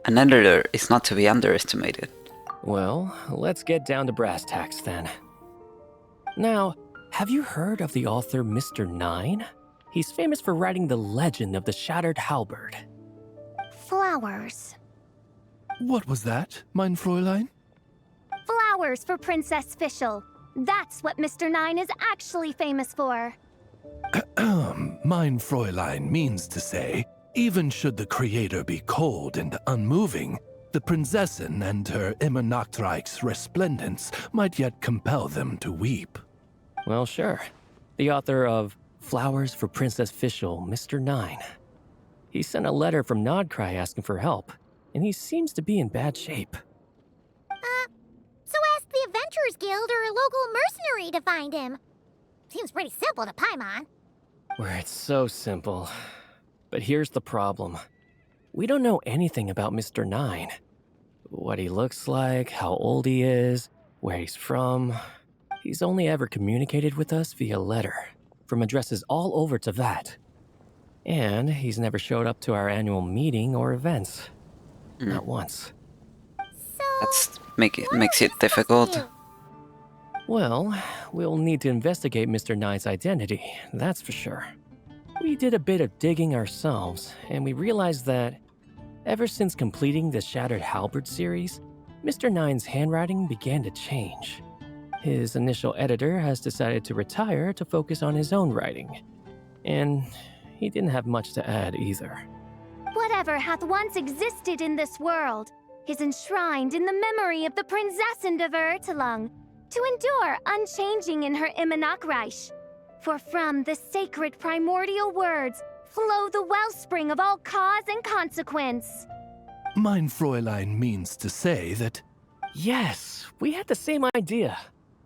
An editor is not to be underestimated. Well, let's get down to brass tacks then. Now, have you heard of the author Mr. Nine? He's famous for writing the legend of the Shattered Halberd. Flowers. What was that, mein Fräulein? Flowers for Princess Fischl. That's what Mr. Nine is actually famous for. Mein Fräulein means to say, even should the creator be cold and unmoving, the Prinzessin and her Immernachtreich's resplendence might yet compel them to weep. Well, sure. The author of Flowers for Princess Fischl, Mr. Nine. He sent a letter from nod-krai asking for help, and he seems to be in bad shape. So ask the Adventurers Guild or a local mercenary to find him. Seems pretty simple to Paimon. Where it's so simple. But here's the problem. We don't know anything about Mr. Nine. What he looks like, how old he is, where he's from. He's only ever communicated with us via letter, from addresses all over to that. And he's never showed up to our annual meeting or events. Not once. So... makes it difficult. Well, we'll need to investigate Mr. Nine's identity, that's for sure. We did a bit of digging ourselves, and we realized that ever since completing the Shattered Halberd series, Mr. Nine's handwriting began to change. His initial editor has decided to retire to focus on his own writing. And he didn't have much to add either. Whatever hath once existed in this world is enshrined in the memory of the Prinzessin de Vertelung, to endure unchanging in her Immernachtreich. For from the sacred primordial words flow the wellspring of all cause and consequence. Mein Fräulein means to say that... Yes, we had the same idea.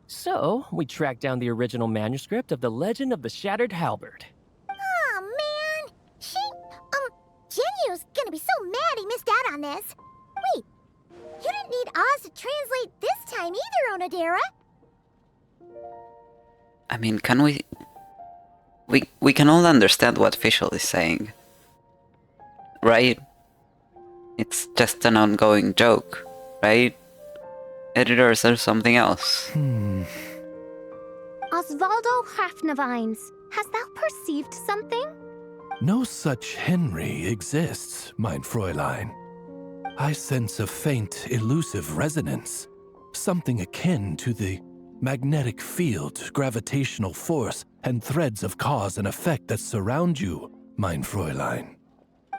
So, we tracked down the original manuscript of The Legend of the Shattered Halberd. Oh man, Genyu's gonna be so mad he missed out on this. Wait, you didn't need Oz to translate this time either, Onodera. I mean, can we can all understand what Fischl is saying, right? It's just an ongoing joke, right? Editors or something else. Osvaldo Hafnavines, hast thou perceived something? No such Henry exists, mein Fräulein. I sense a faint, elusive resonance. Something akin to the magnetic field, gravitational force, and threads of cause and effect that surround you, mein Fräulein.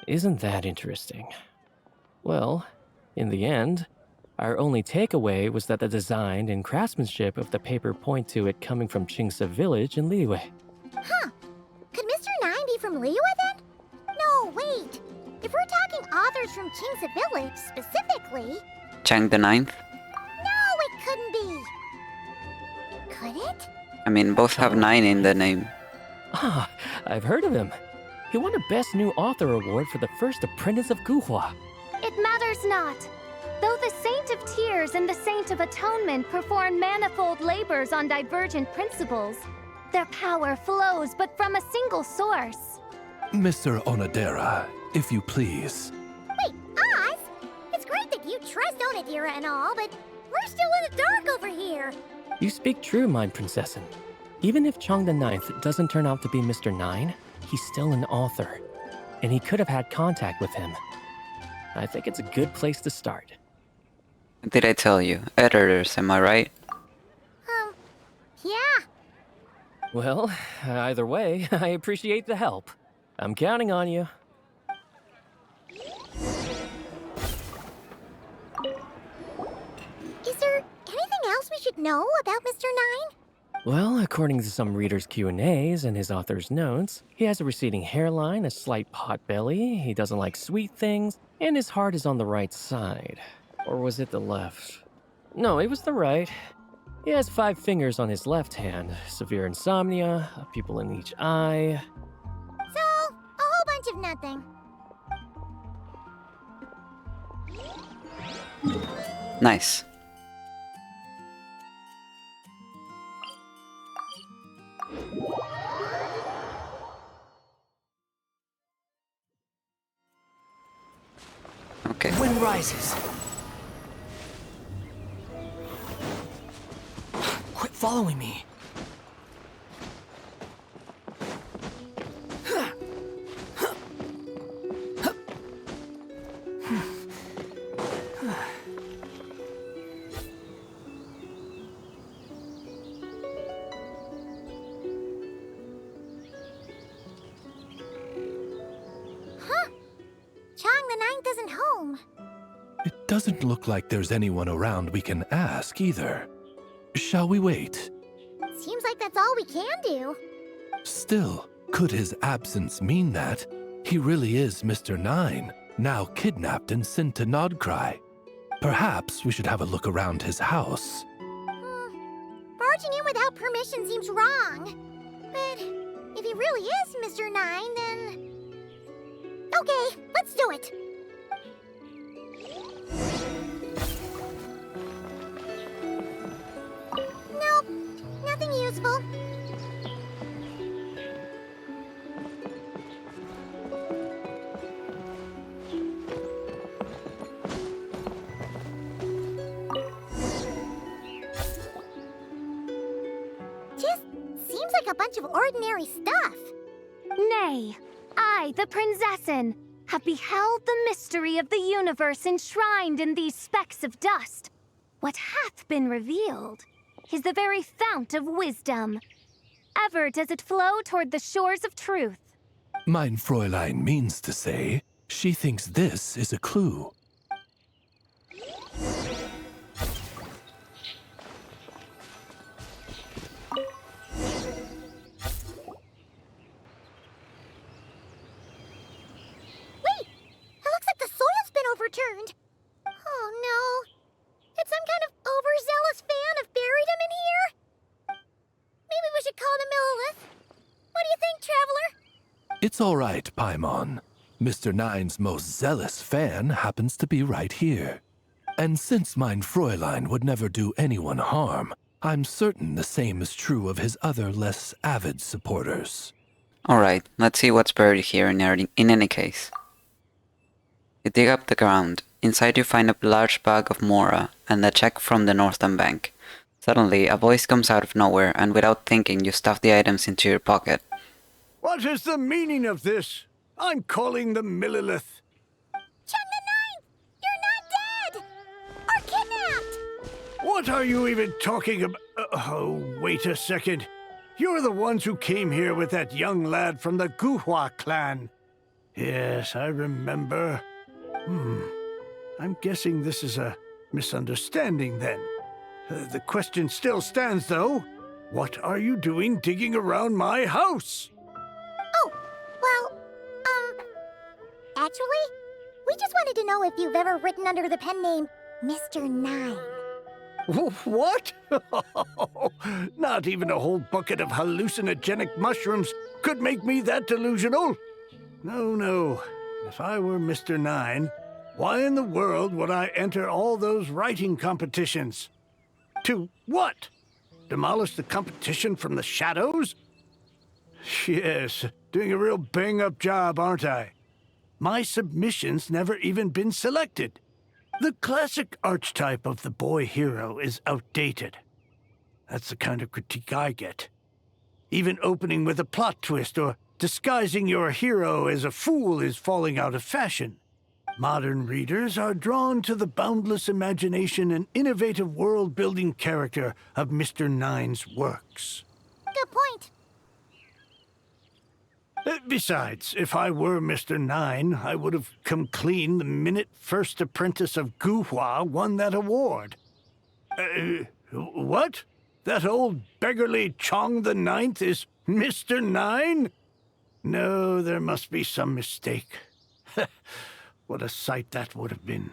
Isn't that interesting? Well, in the end, our only takeaway was that the design and craftsmanship of the paper point to it coming from Qingse village in Liyue. Huh. Could Mr. Nine be from Liyue then? No, wait. If we're talking authors from Qingse village specifically... Chang the Ninth? No, it couldn't be. Could it? I mean, both have 9 in the name. Ah, I've heard of him. He won a Best New Author award for the first apprentice of Guhua. It matters not. Though the Saint of Tears and the Saint of Atonement perform manifold labors on divergent principles, their power flows but from a single source. Mr. Onodera, if you please. Wait, Oz? It's great that you trust Onodera and all, but we're still in the dark over here. You speak true, mein Prinzessin. Even if Chang the Ninth doesn't turn out to be Mr. Nine, he's still an author, and he could have had contact with him. I think it's a good place to start. Did I tell you? Editors, am I right? Yeah. Well, either way, I appreciate the help. I'm counting on you. Is there anything else we should know about Mr. Nine? Well, according to some readers' Q&As and his author's notes, he has a receding hairline, a slight pot belly, he doesn't like sweet things, and his heart is on the right side. Or was it the left? No, it was the right. He has 5 fingers on his left hand, severe insomnia, a pupil in each eye. So, a whole bunch of nothing. Nice. Okay. The wind rises. Quit following me. It doesn't look like there's anyone around we can ask either. Shall we wait? Seems like that's all we can do. Still, could his absence mean that he really is Mr. Nine, now kidnapped and sent to nod-krai? Perhaps we should have a look around his house. Barging in without permission seems wrong. But if he really is Mr. Nine, then... Okay, let's do it. Nope, nothing useful. Just seems like a bunch of ordinary stuff. Nay, I, the Prinzessin, have beheld the mystery of the universe enshrined in these specks of dust. What hath been revealed is the very fount of wisdom. Ever does it flow toward the shores of truth. Mein Fräulein means to say, she thinks this is a clue. Overturned. Oh no. It's some kind It's all right, Paimon. Mr. Nine's most zealous fan happens to be right here. And since mein Fräulein would never do anyone harm, I'm certain the same is true of his other less avid supporters. Alright, let's see what's buried here in any case. You dig up the ground. Inside you find a large bag of mora and a check from the northern bank. Suddenly, a voice comes out of nowhere, and without thinking, you stuff the items into your pocket. What is the meaning of this? I'm calling the Millilith. Chung the Ninth! You're not dead! Or kidnapped! What are you even talking about? Oh, wait a second. You're the ones who came here with that young lad from the Guhua clan. Yes, I remember. I'm guessing this is a misunderstanding then. The question still stands, though. What are you doing digging around my house? Oh, well, actually, we just wanted to know if you've ever written under the pen name Mr. Nine. What? Not even a whole bucket of hallucinogenic mushrooms could make me that delusional. No. If I were Mr. Nine, why in the world would I enter all those writing competitions? To what? Demolish the competition from the shadows? Yes, doing a real bang-up job, aren't I? My submission's never even been selected. The classic archetype of the boy hero is outdated. That's the kind of critique I get. Even opening with a plot twist or disguising your hero as a fool is falling out of fashion. Modern readers are drawn to the boundless imagination and innovative world-building character of Mr. Nine's works. Good point. Besides, if I were Mr. Nine, I would have come clean the minute First Apprentice of Guhua won that award. What? That old beggarly Chong the Ninth is Mr. Nine? No, there must be some mistake. What a sight that would have been.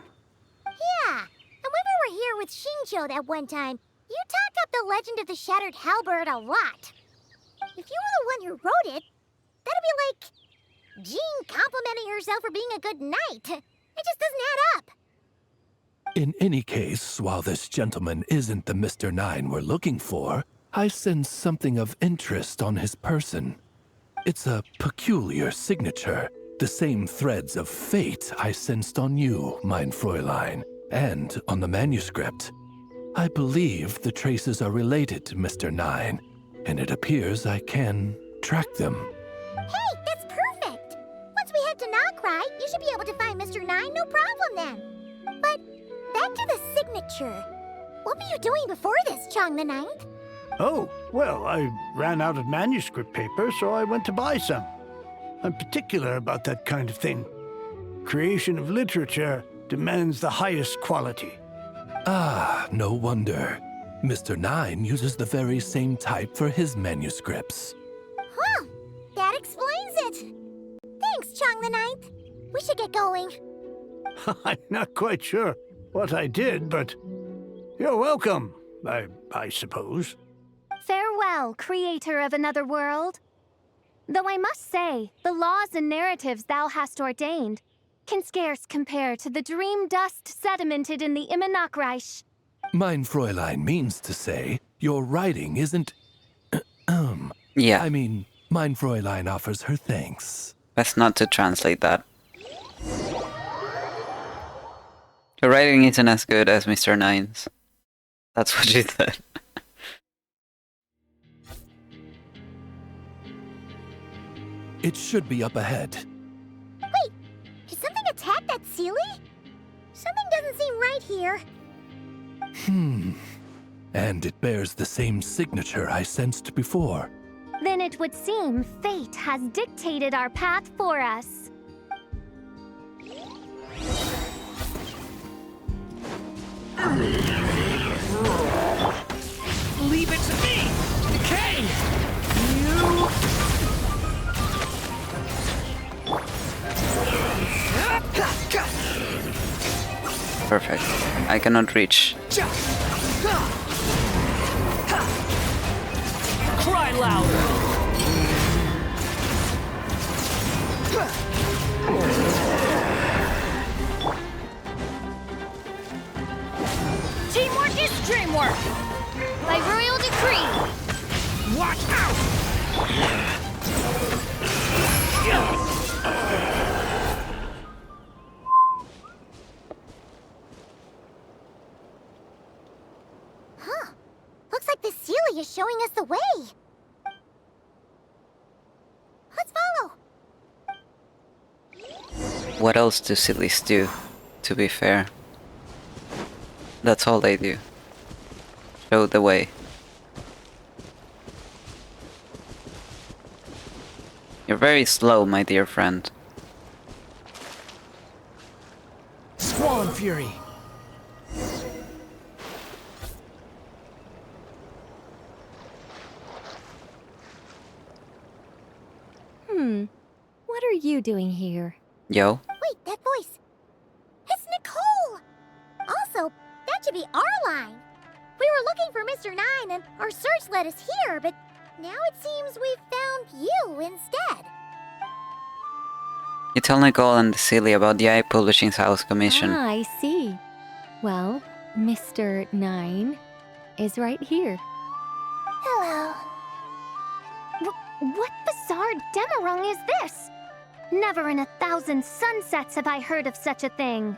Yeah, and when we were here with Shincho that one time, you talked up the legend of the Shattered Halberd a lot. If you were the one who wrote it, that'd be like Jean complimenting herself for being a good knight. It just doesn't add up. In any case, while this gentleman isn't the Mr. Nine we're looking for, I sense something of interest on his person. It's a peculiar signature, the same threads of fate I sensed on you, mein Fräulein, and on the manuscript. I believe the traces are related to Mr. Nine, and it appears I can track them. Hey, that's perfect! Once we head to nod-krai, you should be able to find Mr. Nine, no problem then. But back to the signature. What were you doing before this, Chong the Ninth? Oh, well, I ran out of manuscript paper, so I went to buy some. I'm particular about that kind of thing. Creation of literature demands the highest quality. Ah, no wonder. Mr. Nine uses the very same type for his manuscripts. Huh, that explains it. Thanks, Chong the Ninth. We should get going. I'm not quite sure what I did, but you're welcome, I suppose. Farewell, creator of another world. Though I must say, the laws and narratives thou hast ordained can scarce compare to the dream dust sedimented in the Immanakreich. Mein Fräulein means to say, your writing isn't... Yeah. I mean, mein Fräulein offers her thanks. Best not to translate that. Your writing isn't as good as Mr. Nine's. That's what she said. It should be up ahead. Wait, did something attack that Sealy? Something doesn't seem right here. And it bears the same signature I sensed before. Then it would seem fate has dictated our path for us. Leave it to me! Decay! You... Perfect. I cannot reach. Cry louder! Teamwork is dreamwork! By royal decree! Watch out! Huh. Looks like the Sealy is showing us the way. Let's follow. What else do sillies do, to be fair? That's all they do. Show the way. You're very slow, my dear friend. Squall Fury! What are you doing here? Yo. Wait, that voice. It's Nicole! Also, that should be our line. We were looking for Mr. Nine and our search led us here, but now it seems we've found you instead. You tell Nicole and Silly about the Publishing House commission. Ah, I see. Well, Mr. Nine is right here. Hello. What bizarre Demerung is this? Never in 1,000 sunsets have I heard of such a thing.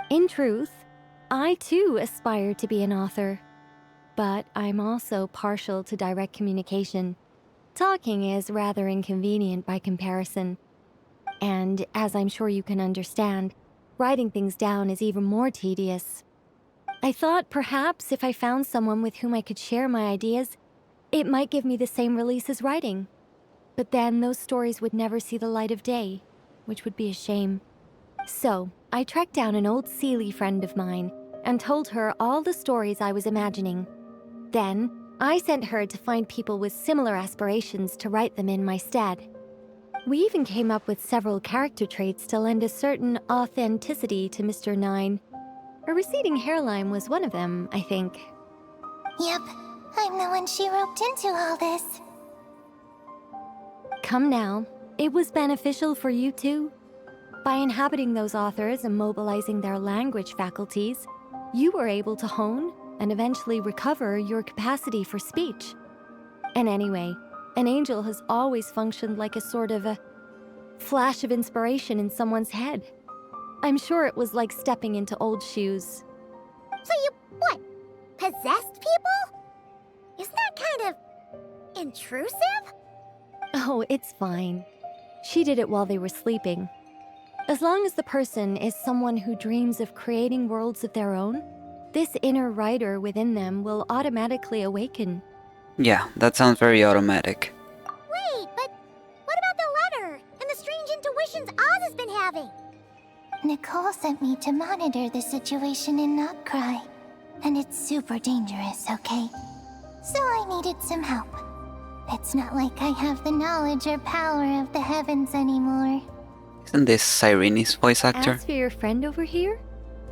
In truth, I too aspire to be an author. But I'm also partial to direct communication. Talking is rather inconvenient by comparison. And as I'm sure you can understand, writing things down is even more tedious. I thought perhaps if I found someone with whom I could share my ideas, it might give me the same release as writing. But then those stories would never see the light of day, which would be a shame. So, I tracked down an old Sealy friend of mine and told her all the stories I was imagining. Then, I sent her to find people with similar aspirations to write them in my stead. We even came up with several character traits to lend a certain authenticity to Mr. Nine. A receding hairline was one of them, I think. Yep, I'm the one she roped into all this. Come now, it was beneficial for you too. By inhabiting those authors and mobilizing their language faculties, you were able to hone and eventually recover your capacity for speech. And anyway, an angel has always functioned like a sort of a flash of inspiration in someone's head. I'm sure it was like stepping into old shoes. So you, what, possessed people? Isn't that kind of intrusive? Oh, it's fine. She did it while they were sleeping. As long as the person is someone who dreams of creating worlds of their own, this inner writer within them will automatically awaken. Yeah, that sounds very automatic. Wait, but what about the letter and the strange intuitions Oz has been having? Nicole sent me to monitor the situation in nod-krai, and it's super dangerous, okay? So I needed some help. It's not like I have the knowledge or power of the heavens anymore. Isn't this Sirene's voice actor? As for your friend over here?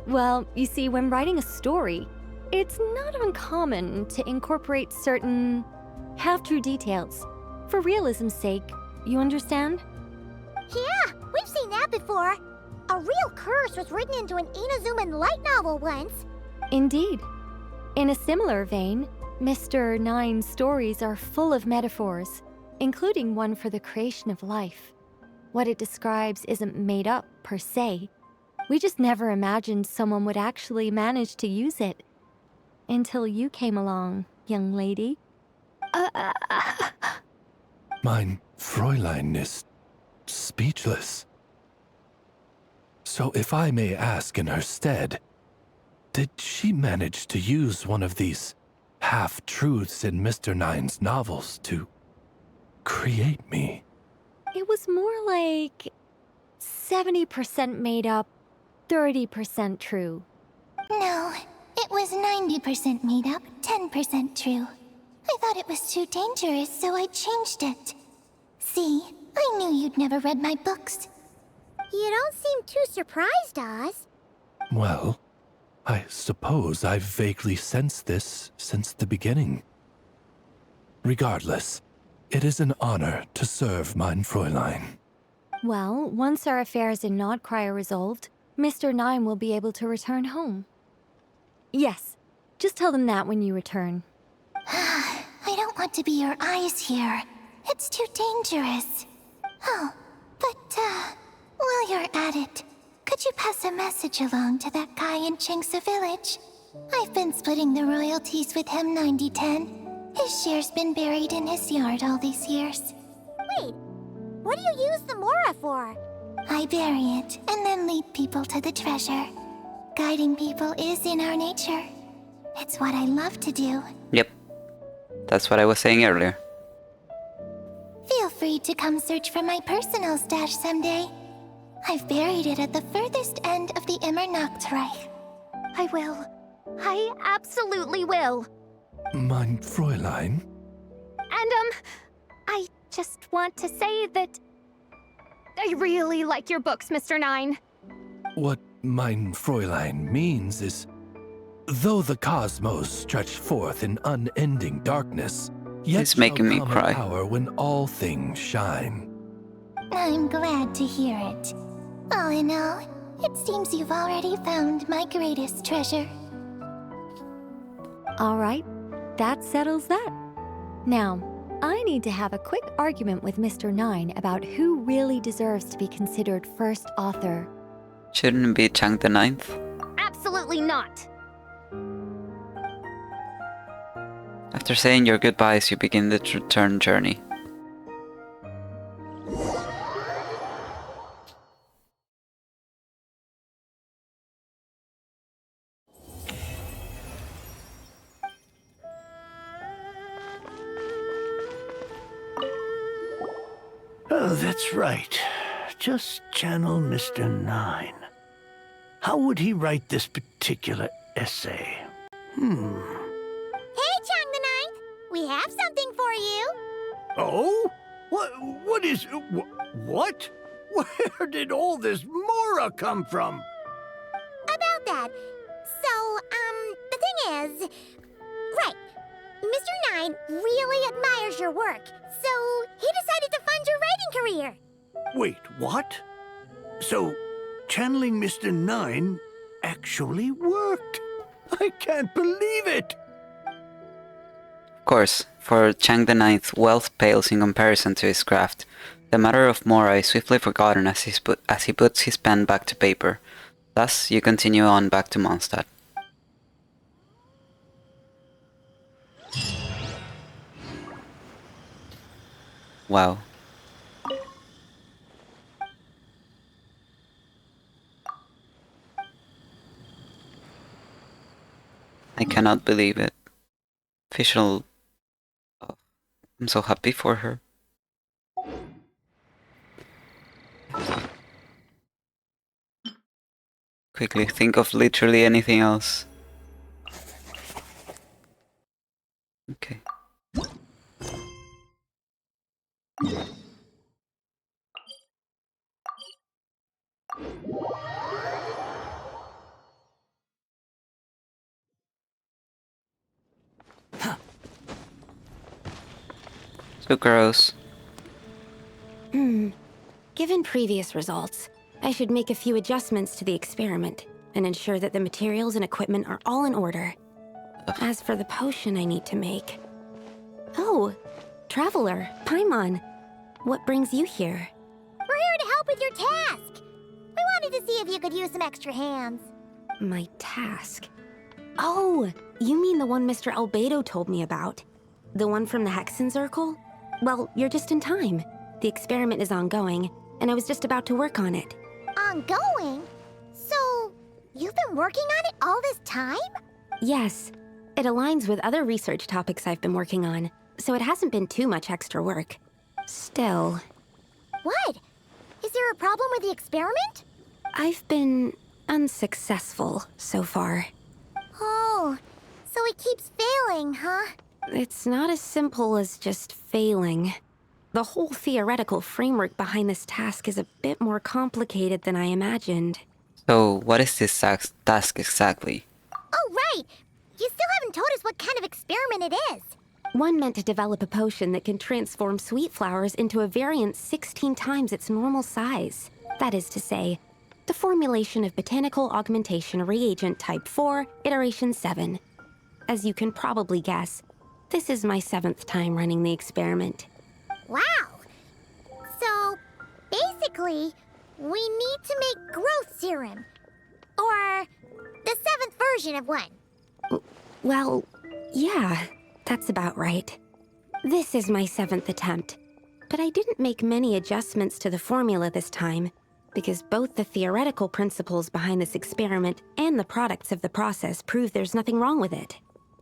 Well, you see, when writing a story, it's not uncommon to incorporate certain half-true details. For realism's sake, you understand? Yeah, we've seen that before. A real curse was written into an Inazuman light novel once. Indeed. In a similar vein, Mr. Nine's stories are full of metaphors, including one for the creation of life. What it describes isn't made up, per se. We just never imagined someone would actually manage to use it. Until you came along, young lady. Mein Fräulein is speechless. So if I may ask in her stead, did she manage to use one of these half-truths in Mr. Nine's novels to create me? It was more like 70% made up, 30% true. No, it was 90% made up, 10% true. I thought it was too dangerous, so I changed it. See, I knew you'd never read my books. You don't seem too surprised, Oz. Well, I suppose I've vaguely sensed this since the beginning. Regardless, it is an honor to serve mein Fräulein. Well, once our affairs in nod-krai are resolved, Mr. Nine will be able to return home. Yes, just tell them that when you return. I don't want to be your eyes here. It's too dangerous. Oh, but, while you're at it, could you pass a message along to that guy in Chingsa village? I've been splitting the royalties with him 90-10. His share's been buried in his yard all these years. Wait, what do you use the Mora for? I bury it, and then lead people to the treasure. Guiding people is in our nature. It's what I love to do. Yep. That's what I was saying earlier. Feel free to come search for my personal stash someday. I've buried it at the furthest end of the nod-krai. I will. I absolutely will. Mein Fräulein? And, I just want to say that I really like your books, Mr. Nine. What Mein Fräulein means is, though the cosmos stretch forth in unending darkness, yet it's making me shall come cry. an hour when all things shine. I'm glad to hear it. All in all, it seems you've already found my greatest treasure. All right, that settles that. Now, I need to have a quick argument with Mr. Nine about who really deserves to be considered first author. Shouldn't it be Chang the Ninth? Absolutely not. After saying your goodbyes, you begin the return journey. Oh, that's right. Just channel Mr. Nine. How would he write this particular essay? Hey, Chang the Ninth! We have something for you! Oh? What is... What? Where did all this Mora come from? About that. So, the thing is... Right. Mr. Nine really admires your work, so he decided to fund your writing career. Wait, what? So, channeling Mr. Nine actually worked? I can't believe it! Of course, for Chang the Ninth, wealth pales in comparison to his craft. The matter of Mora is swiftly forgotten as he puts his pen back to paper. Thus, you continue on back to Mondstadt. Wow. I cannot believe it. Official... Oh, I'm so happy for her. Quickly think of literally anything else. Okay. So gross. Given previous results, I should make a few adjustments to the experiment and ensure that the materials and equipment are all in order. As for the potion I need to make... Oh, Traveler, Paimon, what brings you here? We're here to help with your task. We wanted to see if you could use some extra hands. My task? Oh, you mean the one Mr. Albedo told me about? The one from the Hexen Circle? Well, you're just in time. The experiment is ongoing, and I was just about to work on it. Ongoing? So, you've been working on it all this time? Yes. It aligns with other research topics I've been working on, so it hasn't been too much extra work. Still... What? Is there a problem with the experiment? I've been unsuccessful so far. Oh, so it keeps failing, huh? It's not as simple as just failing. The whole theoretical framework behind this task is a bit more complicated than I imagined. So, what is this task exactly? Oh, right! You still haven't told us what kind of experiment it is. One meant to develop a potion that can transform sweet flowers into a variant 16 times its normal size. That is to say, the formulation of botanical augmentation reagent type 4, iteration 7. As you can probably guess, this is my 7th time running the experiment. Wow! So, basically, we need to make growth serum. Or the 7th version of one. Well, yeah, that's about right. This is my 7th attempt, but I didn't make many adjustments to the formula this time, because both the theoretical principles behind this experiment and the products of the process prove there's nothing wrong with it.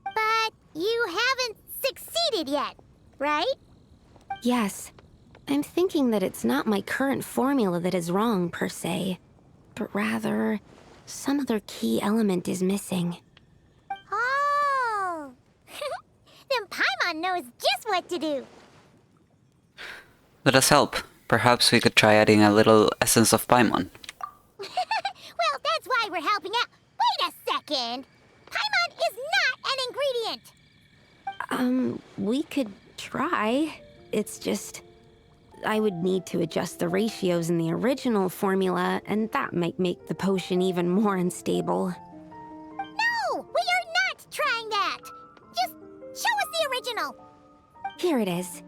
But you haven't succeeded yet, right? Yes, I'm thinking that it's not my current formula that is wrong, per se, but rather, some other key element is missing. Oh! Then Paimon knows just what to do. Let us help. Perhaps we could try adding a little essence of Paimon. Well, that's why we're helping out. Wait a second! Paimon is not an ingredient! We could try. It's just, I would need to adjust the ratios in the original formula, and that might make the potion even more unstable. No! We are not trying that! Just show us the original! Here it is.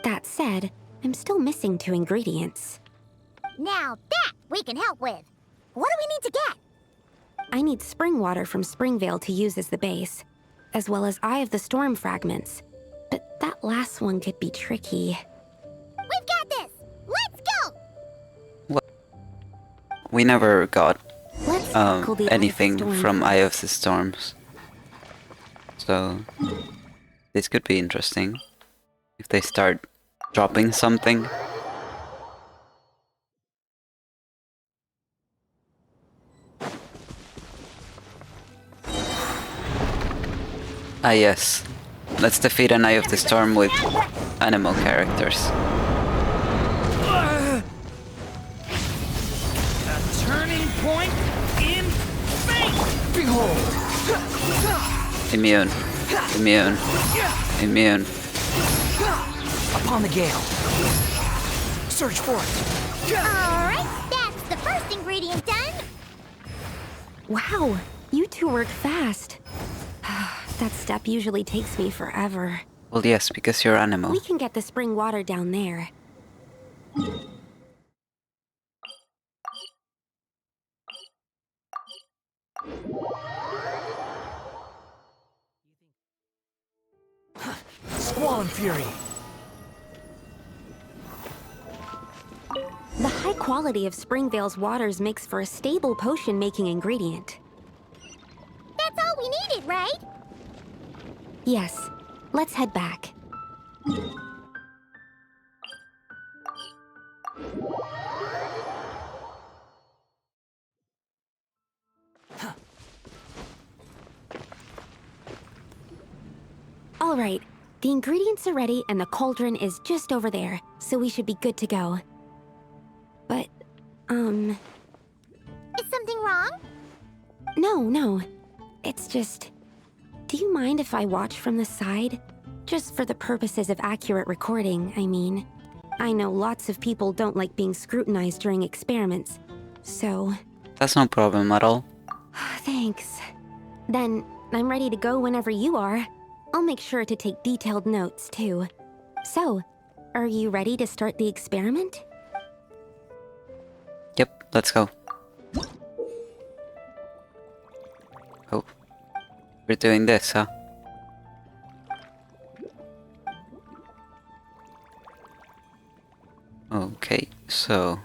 That said, I'm still missing 2 ingredients. Now that we can help with. What do we need to get? I need spring water from Springvale to use as the base, as well as Eye of the Storm fragments. But that last one could be tricky. We've got this! Let's go! What? We never got tackle the Eye of the anything Storm from Eye of the Storms. So, this could be interesting. If they start dropping something. Ah yes, let's defeat an Eye of the Storm with animal characters. A turning point in fate! Behold! Immune. Immune. Immune. Upon the gale. Search for it. Alright, that's the first ingredient done. Wow, you two work fast. That step usually takes me forever. Well, yes, because you're animal. We can get the spring water down there. Squall and Fury. The high quality of Springvale's waters makes for a stable potion-making ingredient. That's all we needed, right? Yes, let's head back. All right, the ingredients are ready and the cauldron is just over there, so we should be good to go. But, Is something wrong? No. It's just... Do you mind if I watch from the side? Just for the purposes of accurate recording, I mean. I know lots of people don't like being scrutinized during experiments, so... That's no problem at all. Thanks. Then, I'm ready to go whenever you are. I'll make sure to take detailed notes, too. So, are you ready to start the experiment? Yep, let's go. Oh. We're doing this, huh? Okay, so...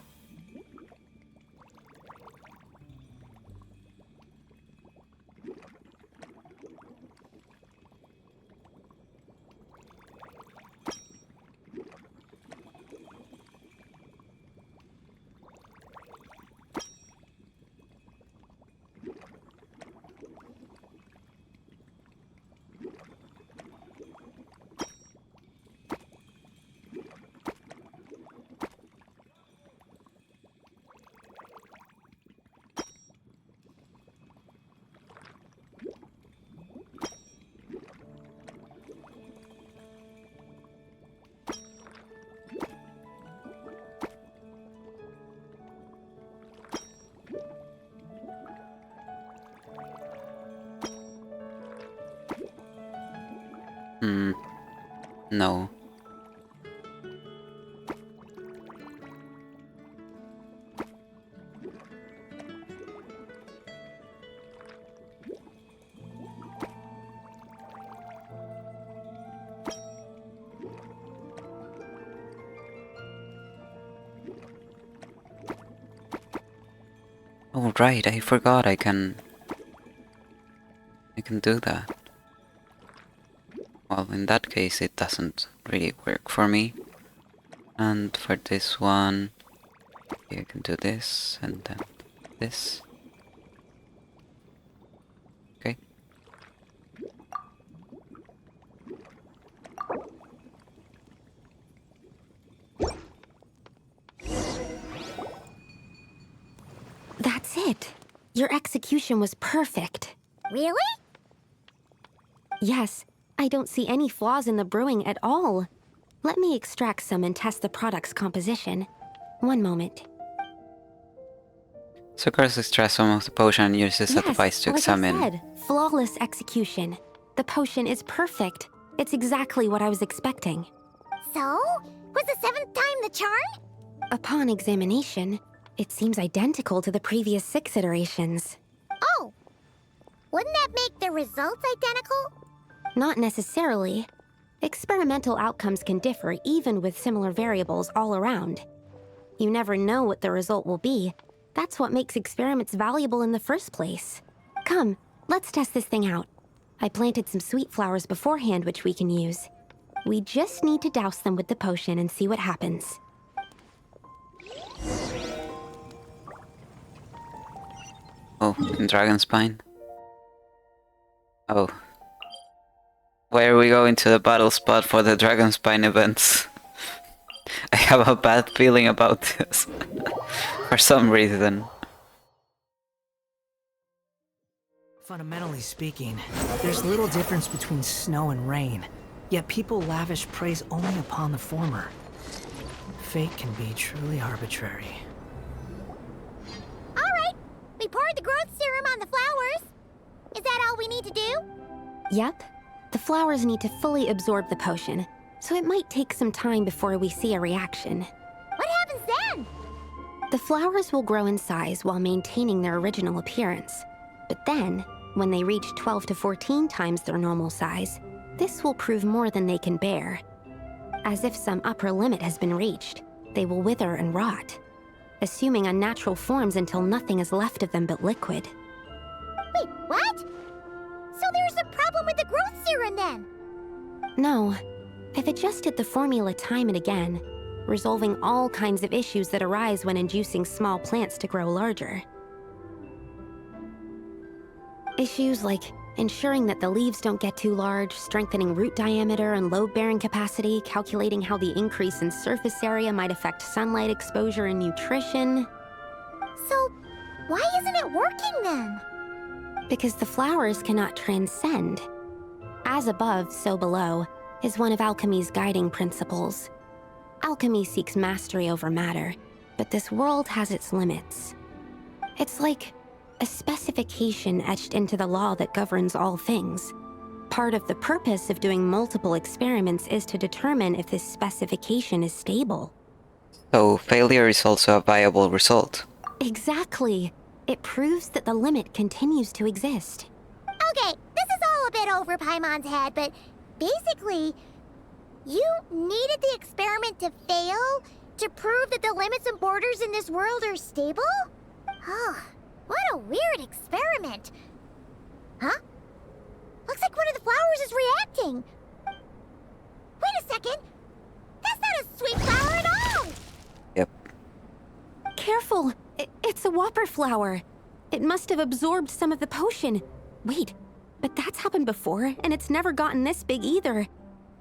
No. Oh right, I forgot I can do that. Well, in that case it doesn't really work for me. And for this one, I can do this and then this. Okay. That's it. Your execution was perfect. Really? Yes, I don't see any flaws in the brewing at all. Let me extract some and test the product's composition. One moment. So Curse extracts some of the potion and uses a device to examine. Like I said, flawless execution. The potion is perfect. It's exactly what I was expecting. So? Was the 7th time the charm? Upon examination, it seems identical to the previous 6 iterations. Oh! Wouldn't that make the results identical? Not necessarily. Experimental outcomes can differ even with similar variables all around. You never know what the result will be. That's what makes experiments valuable in the first place. Come, let's test this thing out. I planted some sweet flowers beforehand which we can use. We just need to douse them with the potion and see what happens. Oh, in Dragonspine? Oh. Why are we going to the battle spot for the Dragonspine events? I have a bad feeling about this. For some reason. Fundamentally speaking, there's little difference between snow and rain, yet people lavish praise only upon the former. Fate can be truly arbitrary. Alright, we poured the growth serum on the flowers. Is that all we need to do? Yep. The flowers need to fully absorb the potion, so it might take some time before we see a reaction. What happens then? The flowers will grow in size while maintaining their original appearance. But then, when they reach 12 to 14 times their normal size, this will prove more than they can bear. As if some upper limit has been reached, they will wither and rot, assuming unnatural forms until nothing is left of them but liquid. Wait, what? So there's a problem with the growth serum then? No. I've adjusted the formula time and again, resolving all kinds of issues that arise when inducing small plants to grow larger. Issues like ensuring that the leaves don't get too large, strengthening root diameter and load-bearing capacity, calculating how the increase in surface area might affect sunlight exposure and nutrition. So, why isn't it working then? Because the flowers cannot transcend. As above, so below, is one of alchemy's guiding principles. Alchemy seeks mastery over matter, but this world has its limits. It's like a specification etched into the law that governs all things. Part of the purpose of doing multiple experiments is to determine if this specification is stable. So failure is also a viable result. Exactly. It proves that the limit continues to exist. Okay, this is all a bit over Paimon's head, but basically, you needed the experiment to fail to prove that the limits and borders in this world are stable? Oh, what a weird experiment. Huh? Looks like one of the flowers is reacting. Wait a second. That's not a sweet flower at all. Yep. Careful! It's a whopper flower. It must have absorbed some of the potion. Wait, but that's happened before, and it's never gotten this big either.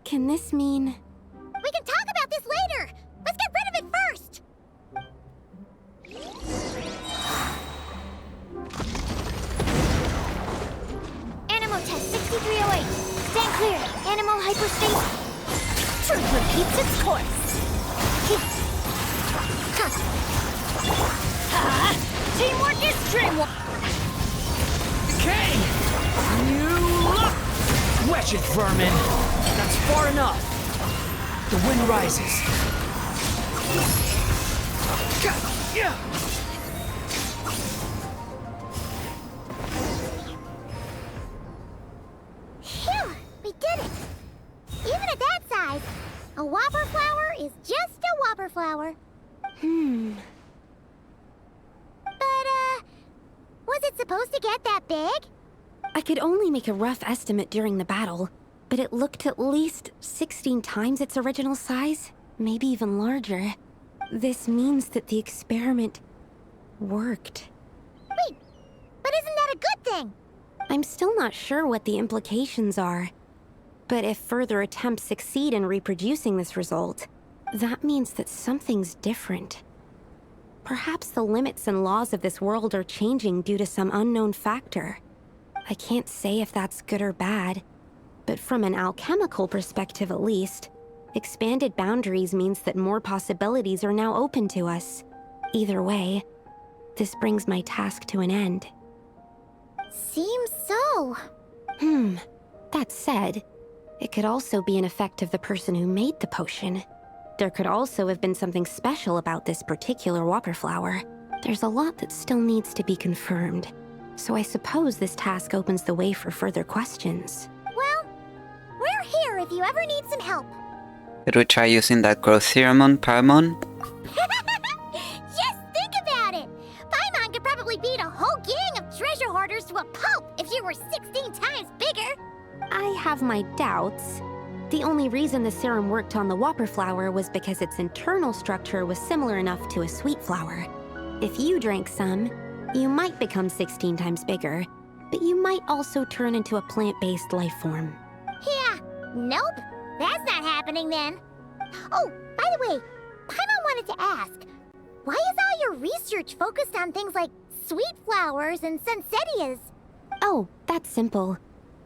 Can this mean... We can talk about this later. Let's get rid of it first. Animal test 6308. Stand clear. Animal hyperspace. Truth repeats its course. Teamwork is dreamwork. Decay! You look! Wretched vermin! That's far enough. The wind rises. Yeah. Phew! We did it! Even at that size, a whopper flower is just a whopper flower. But, was it supposed to get that big? I could only make a rough estimate during the battle, but it looked at least 16 times its original size, maybe even larger. This means that the experiment worked. Wait, but isn't that a good thing? I'm still not sure what the implications are. But if further attempts succeed in reproducing this result, that means that something's different. Perhaps the limits and laws of this world are changing due to some unknown factor. I can't say if that's good or bad, but from an alchemical perspective at least, expanded boundaries means that more possibilities are now open to us. Either way, this brings my task to an end. Seems so. That said, it could also be an effect of the person who made the potion. There could also have been something special about this particular whopper flower. There's a lot that still needs to be confirmed, so I suppose this task opens the way for further questions. Well, we're here if you ever need some help. Did we try using that growth serum on Paimon? Just think about it! Paimon could probably beat a whole gang of treasure hoarders to a pulp if she were 16 times bigger! I have my doubts. The only reason the serum worked on the whopper flower was because its internal structure was similar enough to a sweet flower. If you drank some, you might become 16 times bigger, but you might also turn into a plant-based life form. Yeah, nope. That's not happening then. Oh, by the way, Paimon wanted to ask, why is all your research focused on things like sweet flowers and sunsettias? Oh, that's simple.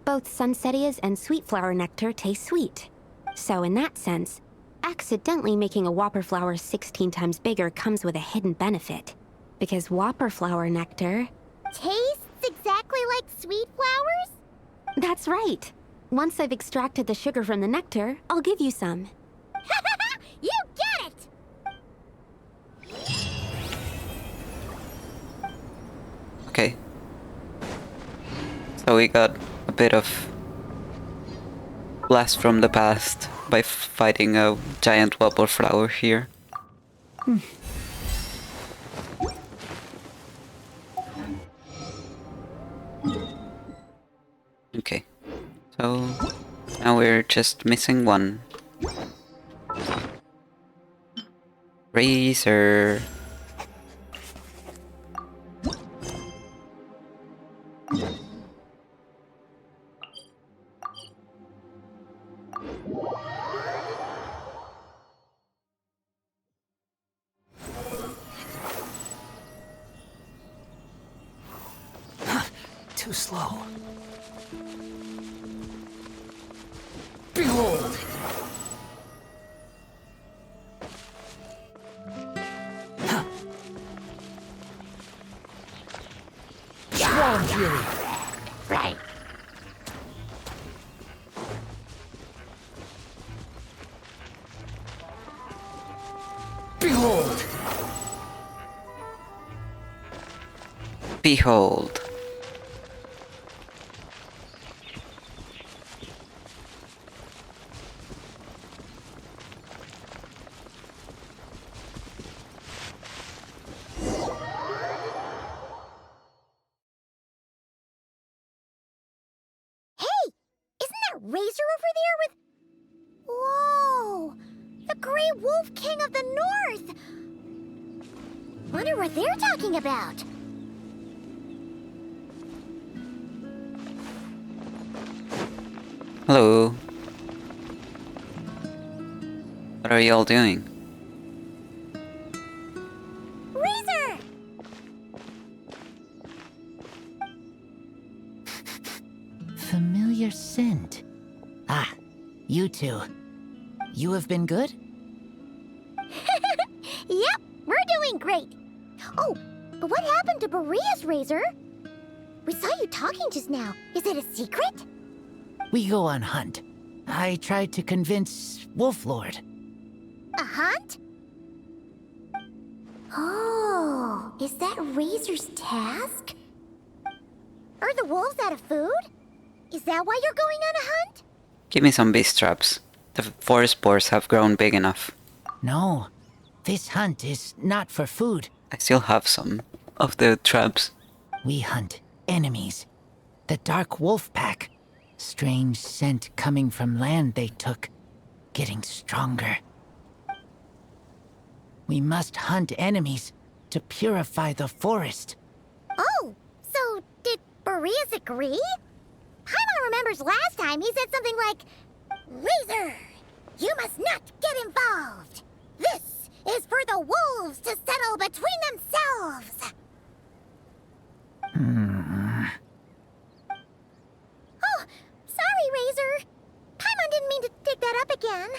Both sunsettias and sweet flower nectar taste sweet. So in that sense, accidentally making a whopper flower 16 times bigger comes with a hidden benefit. Because whopper flower nectar... tastes exactly like sweet flowers? That's right. Once I've extracted the sugar from the nectar, I'll give you some. You get it! Okay. So we got a bit of blast from the past by fighting a giant whopper flower here. Okay, so now we're just missing one. Razor. Too slow. Behold! Swarm Fury! Right. Behold! Behold. Razor over there with... Whoa! The Grey Wolf King of the North! Wonder what they're talking about. Hello. What are y'all doing? Razor! Familiar scent. Ah, you two. You have been good? Yep, we're doing great. Oh, but what happened to Berea's razor? We saw you talking just now. Is it a secret? We go on hunt. I tried to convince Wolf Lord. A hunt? Oh, is that Razor's task? Are the wolves out of food? Is that why you're going on a hunt? Give me some beast traps. The forest boars have grown big enough. No, this hunt is not for food. I still have some of the traps. We hunt enemies. The Dark Wolf Pack. Strange scent coming from land they took. Getting stronger. We must hunt enemies to purify the forest. Oh, so did Boreas agree? Paimon remembers last time he said something like, Razor, you must not get involved. This is for the wolves to settle between themselves. Oh, sorry, Razor. Paimon didn't mean to dig that up again.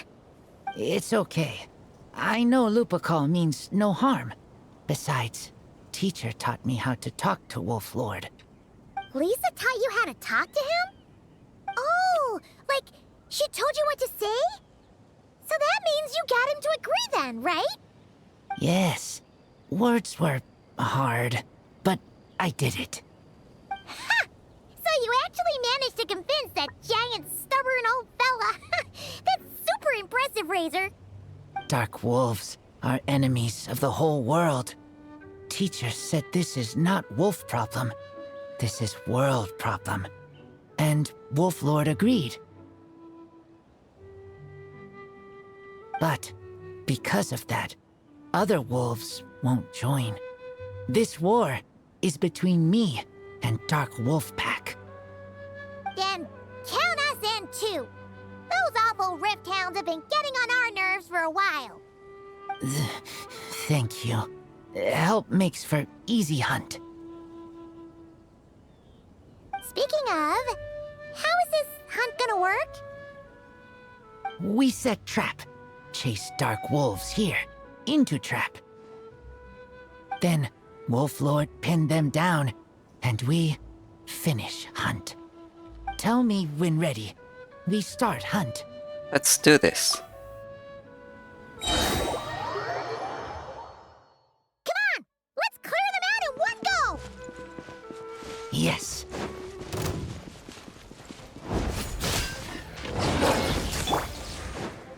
It's okay. I know Lupacall means no harm. Besides, teacher taught me how to talk to Wolf Lord. Lisa taught you how to talk to him? Oh, like she told you what to say? So that means you got him to agree then, right? Yes. Words were hard, but I did it. Ha! So you actually managed to convince that giant, stubborn old fella. That's super impressive, Razor. Dark wolves are enemies of the whole world. Teacher said this is not wolf problem. This is world problem. And Wolf Lord agreed. But because of that, other wolves won't join. This war is between me and Dark Wolf Pack. Then count us in too. Those awful rift hounds have been getting on our nerves for a while. Thank you. Help makes for easy hunt. Speaking of, how is this hunt gonna work? We set trap. Chase dark wolves here, into trap. Then Wolf Lord pinned them down, and we finish hunt. Tell me when ready. We start hunt. Let's do this. Come on! Let's clear them out in one go! Yes.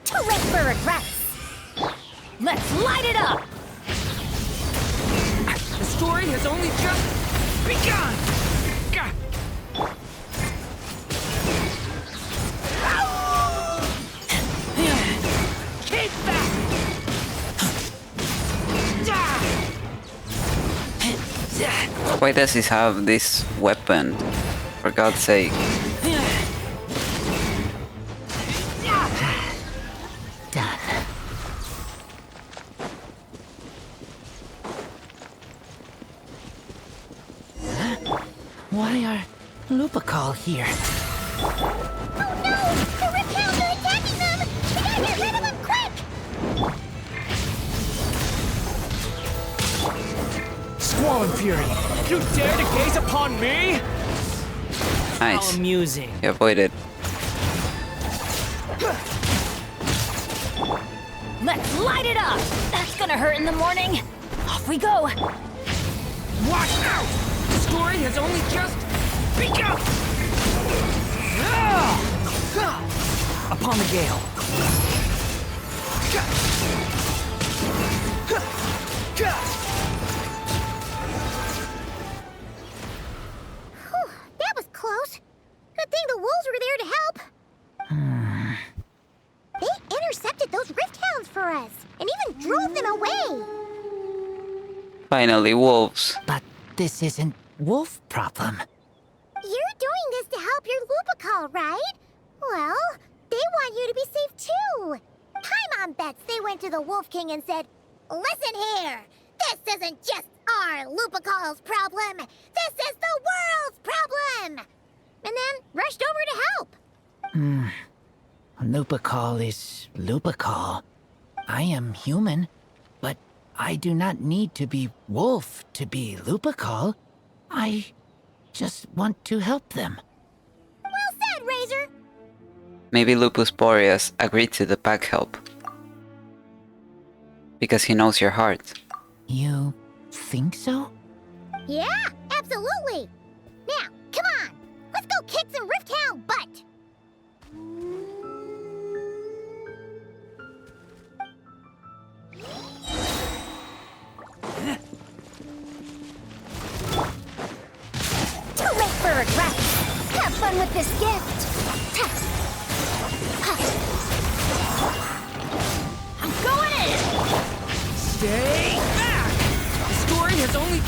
Terrific bird rats! Let's light it up! The story has only just begun! Keep back! Why does he have this weapon? For God's sake. Done. Why are Lupacall here? Oh no! The rift hounds are attacking them! We gotta get rid of them quick! Squall and Fury, you dare to gaze upon me? Nice. How amusing. He avoided. Let's light it up! That's gonna hurt in the morning. Off we go! Watch out! The story has only just begun! Upon the gale. Whew, that was close. Good thing the wolves were there to help. They intercepted those rift hounds for us, and even drove them away. Finally, wolves. But this isn't wolf problem. You're doing this to help your Lupacall, right? Well, they want you to be safe too. Paimon bets they went to the Wolf King and said, listen here, this isn't just our Lupacall's problem. This is the world's problem. And then rushed over to help. Lupacall is Lupacall. I am human, but I do not need to be wolf to be Lupacall. I just want to help them. Well said, Razor. Maybe Lupus Boreas agreed to the pack help. Because he knows your heart. You think so? Yeah, absolutely! Now, come on! Let's go kick some Rifthound butt! Too late for regret! Have fun with this gift! I'm going in! Stay back! The story has only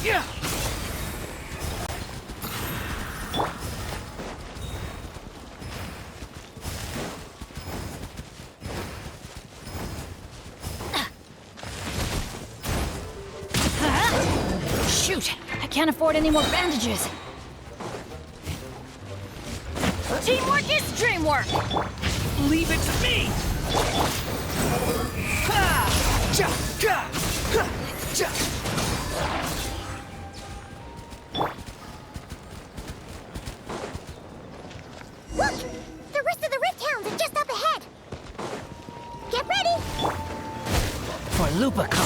Yeah! Shoot! I can't afford any more bandages. Teamwork is dreamwork! Leave it to me! Look! The rest of the Rifthounds are just up ahead! Get ready! For Lupico.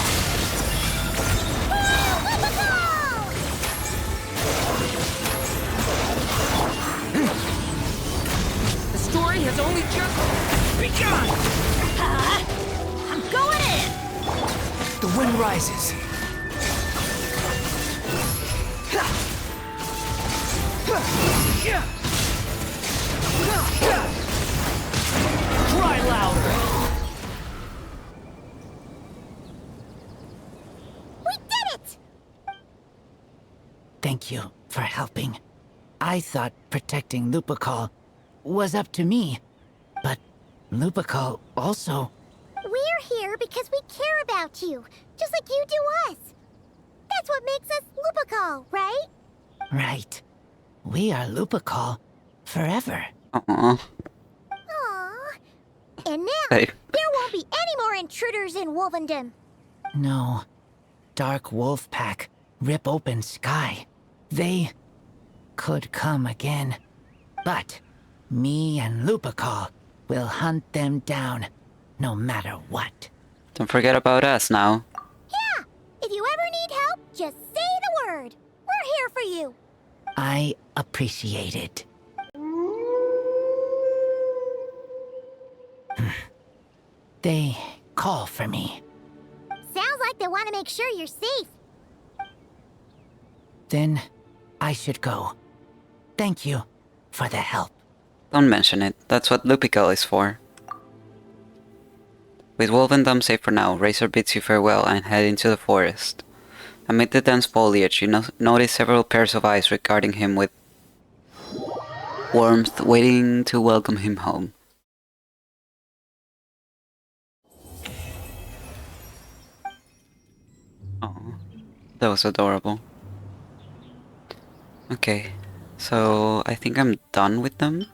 The story has only just begun! I'm going in! The wind rises. Cry louder! We did it! Thank you for helping. I thought protecting Lupical was up to me, but Lupical also... We're here because we care about you, just like you do us. That's what makes us Lupical, right? Right. We are Lupical forever. Aww. Aww. And now, Hey. there won't be any more intruders in Wolvendom. No. Dark Wolf Pack, rip open sky. They could come again. But me and Lupical will hunt them down, no matter what. Don't forget about us now. Yeah! If you ever need help, just say the word. We're here for you. I appreciate it. They call for me. Sounds like they want to make sure you're safe. Then I should go. Thank you for the help. Don't mention it. That's what Lupical is for. With Wolvendom safe for now, Razor bids you farewell and head into the forest. Amid the dense foliage, you notice several pairs of eyes regarding him with warmth, waiting to welcome him home. Oh, that was adorable. Okay, so I think I'm done with them.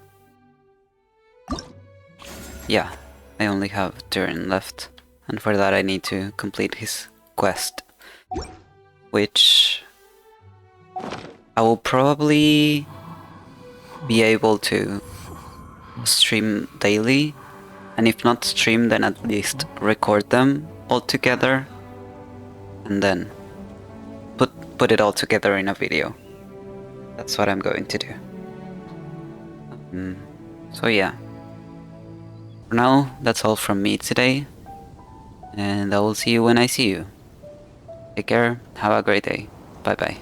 Yeah, I only have Durin left, and for that I need to complete his quest, which I will probably be able to stream daily, and if not stream, then at least record them all together and then put it all together in a video. That's what I'm going to do. So yeah. For now, that's all from me today, and I will see you when I see you. Take care, have a great day. Bye bye.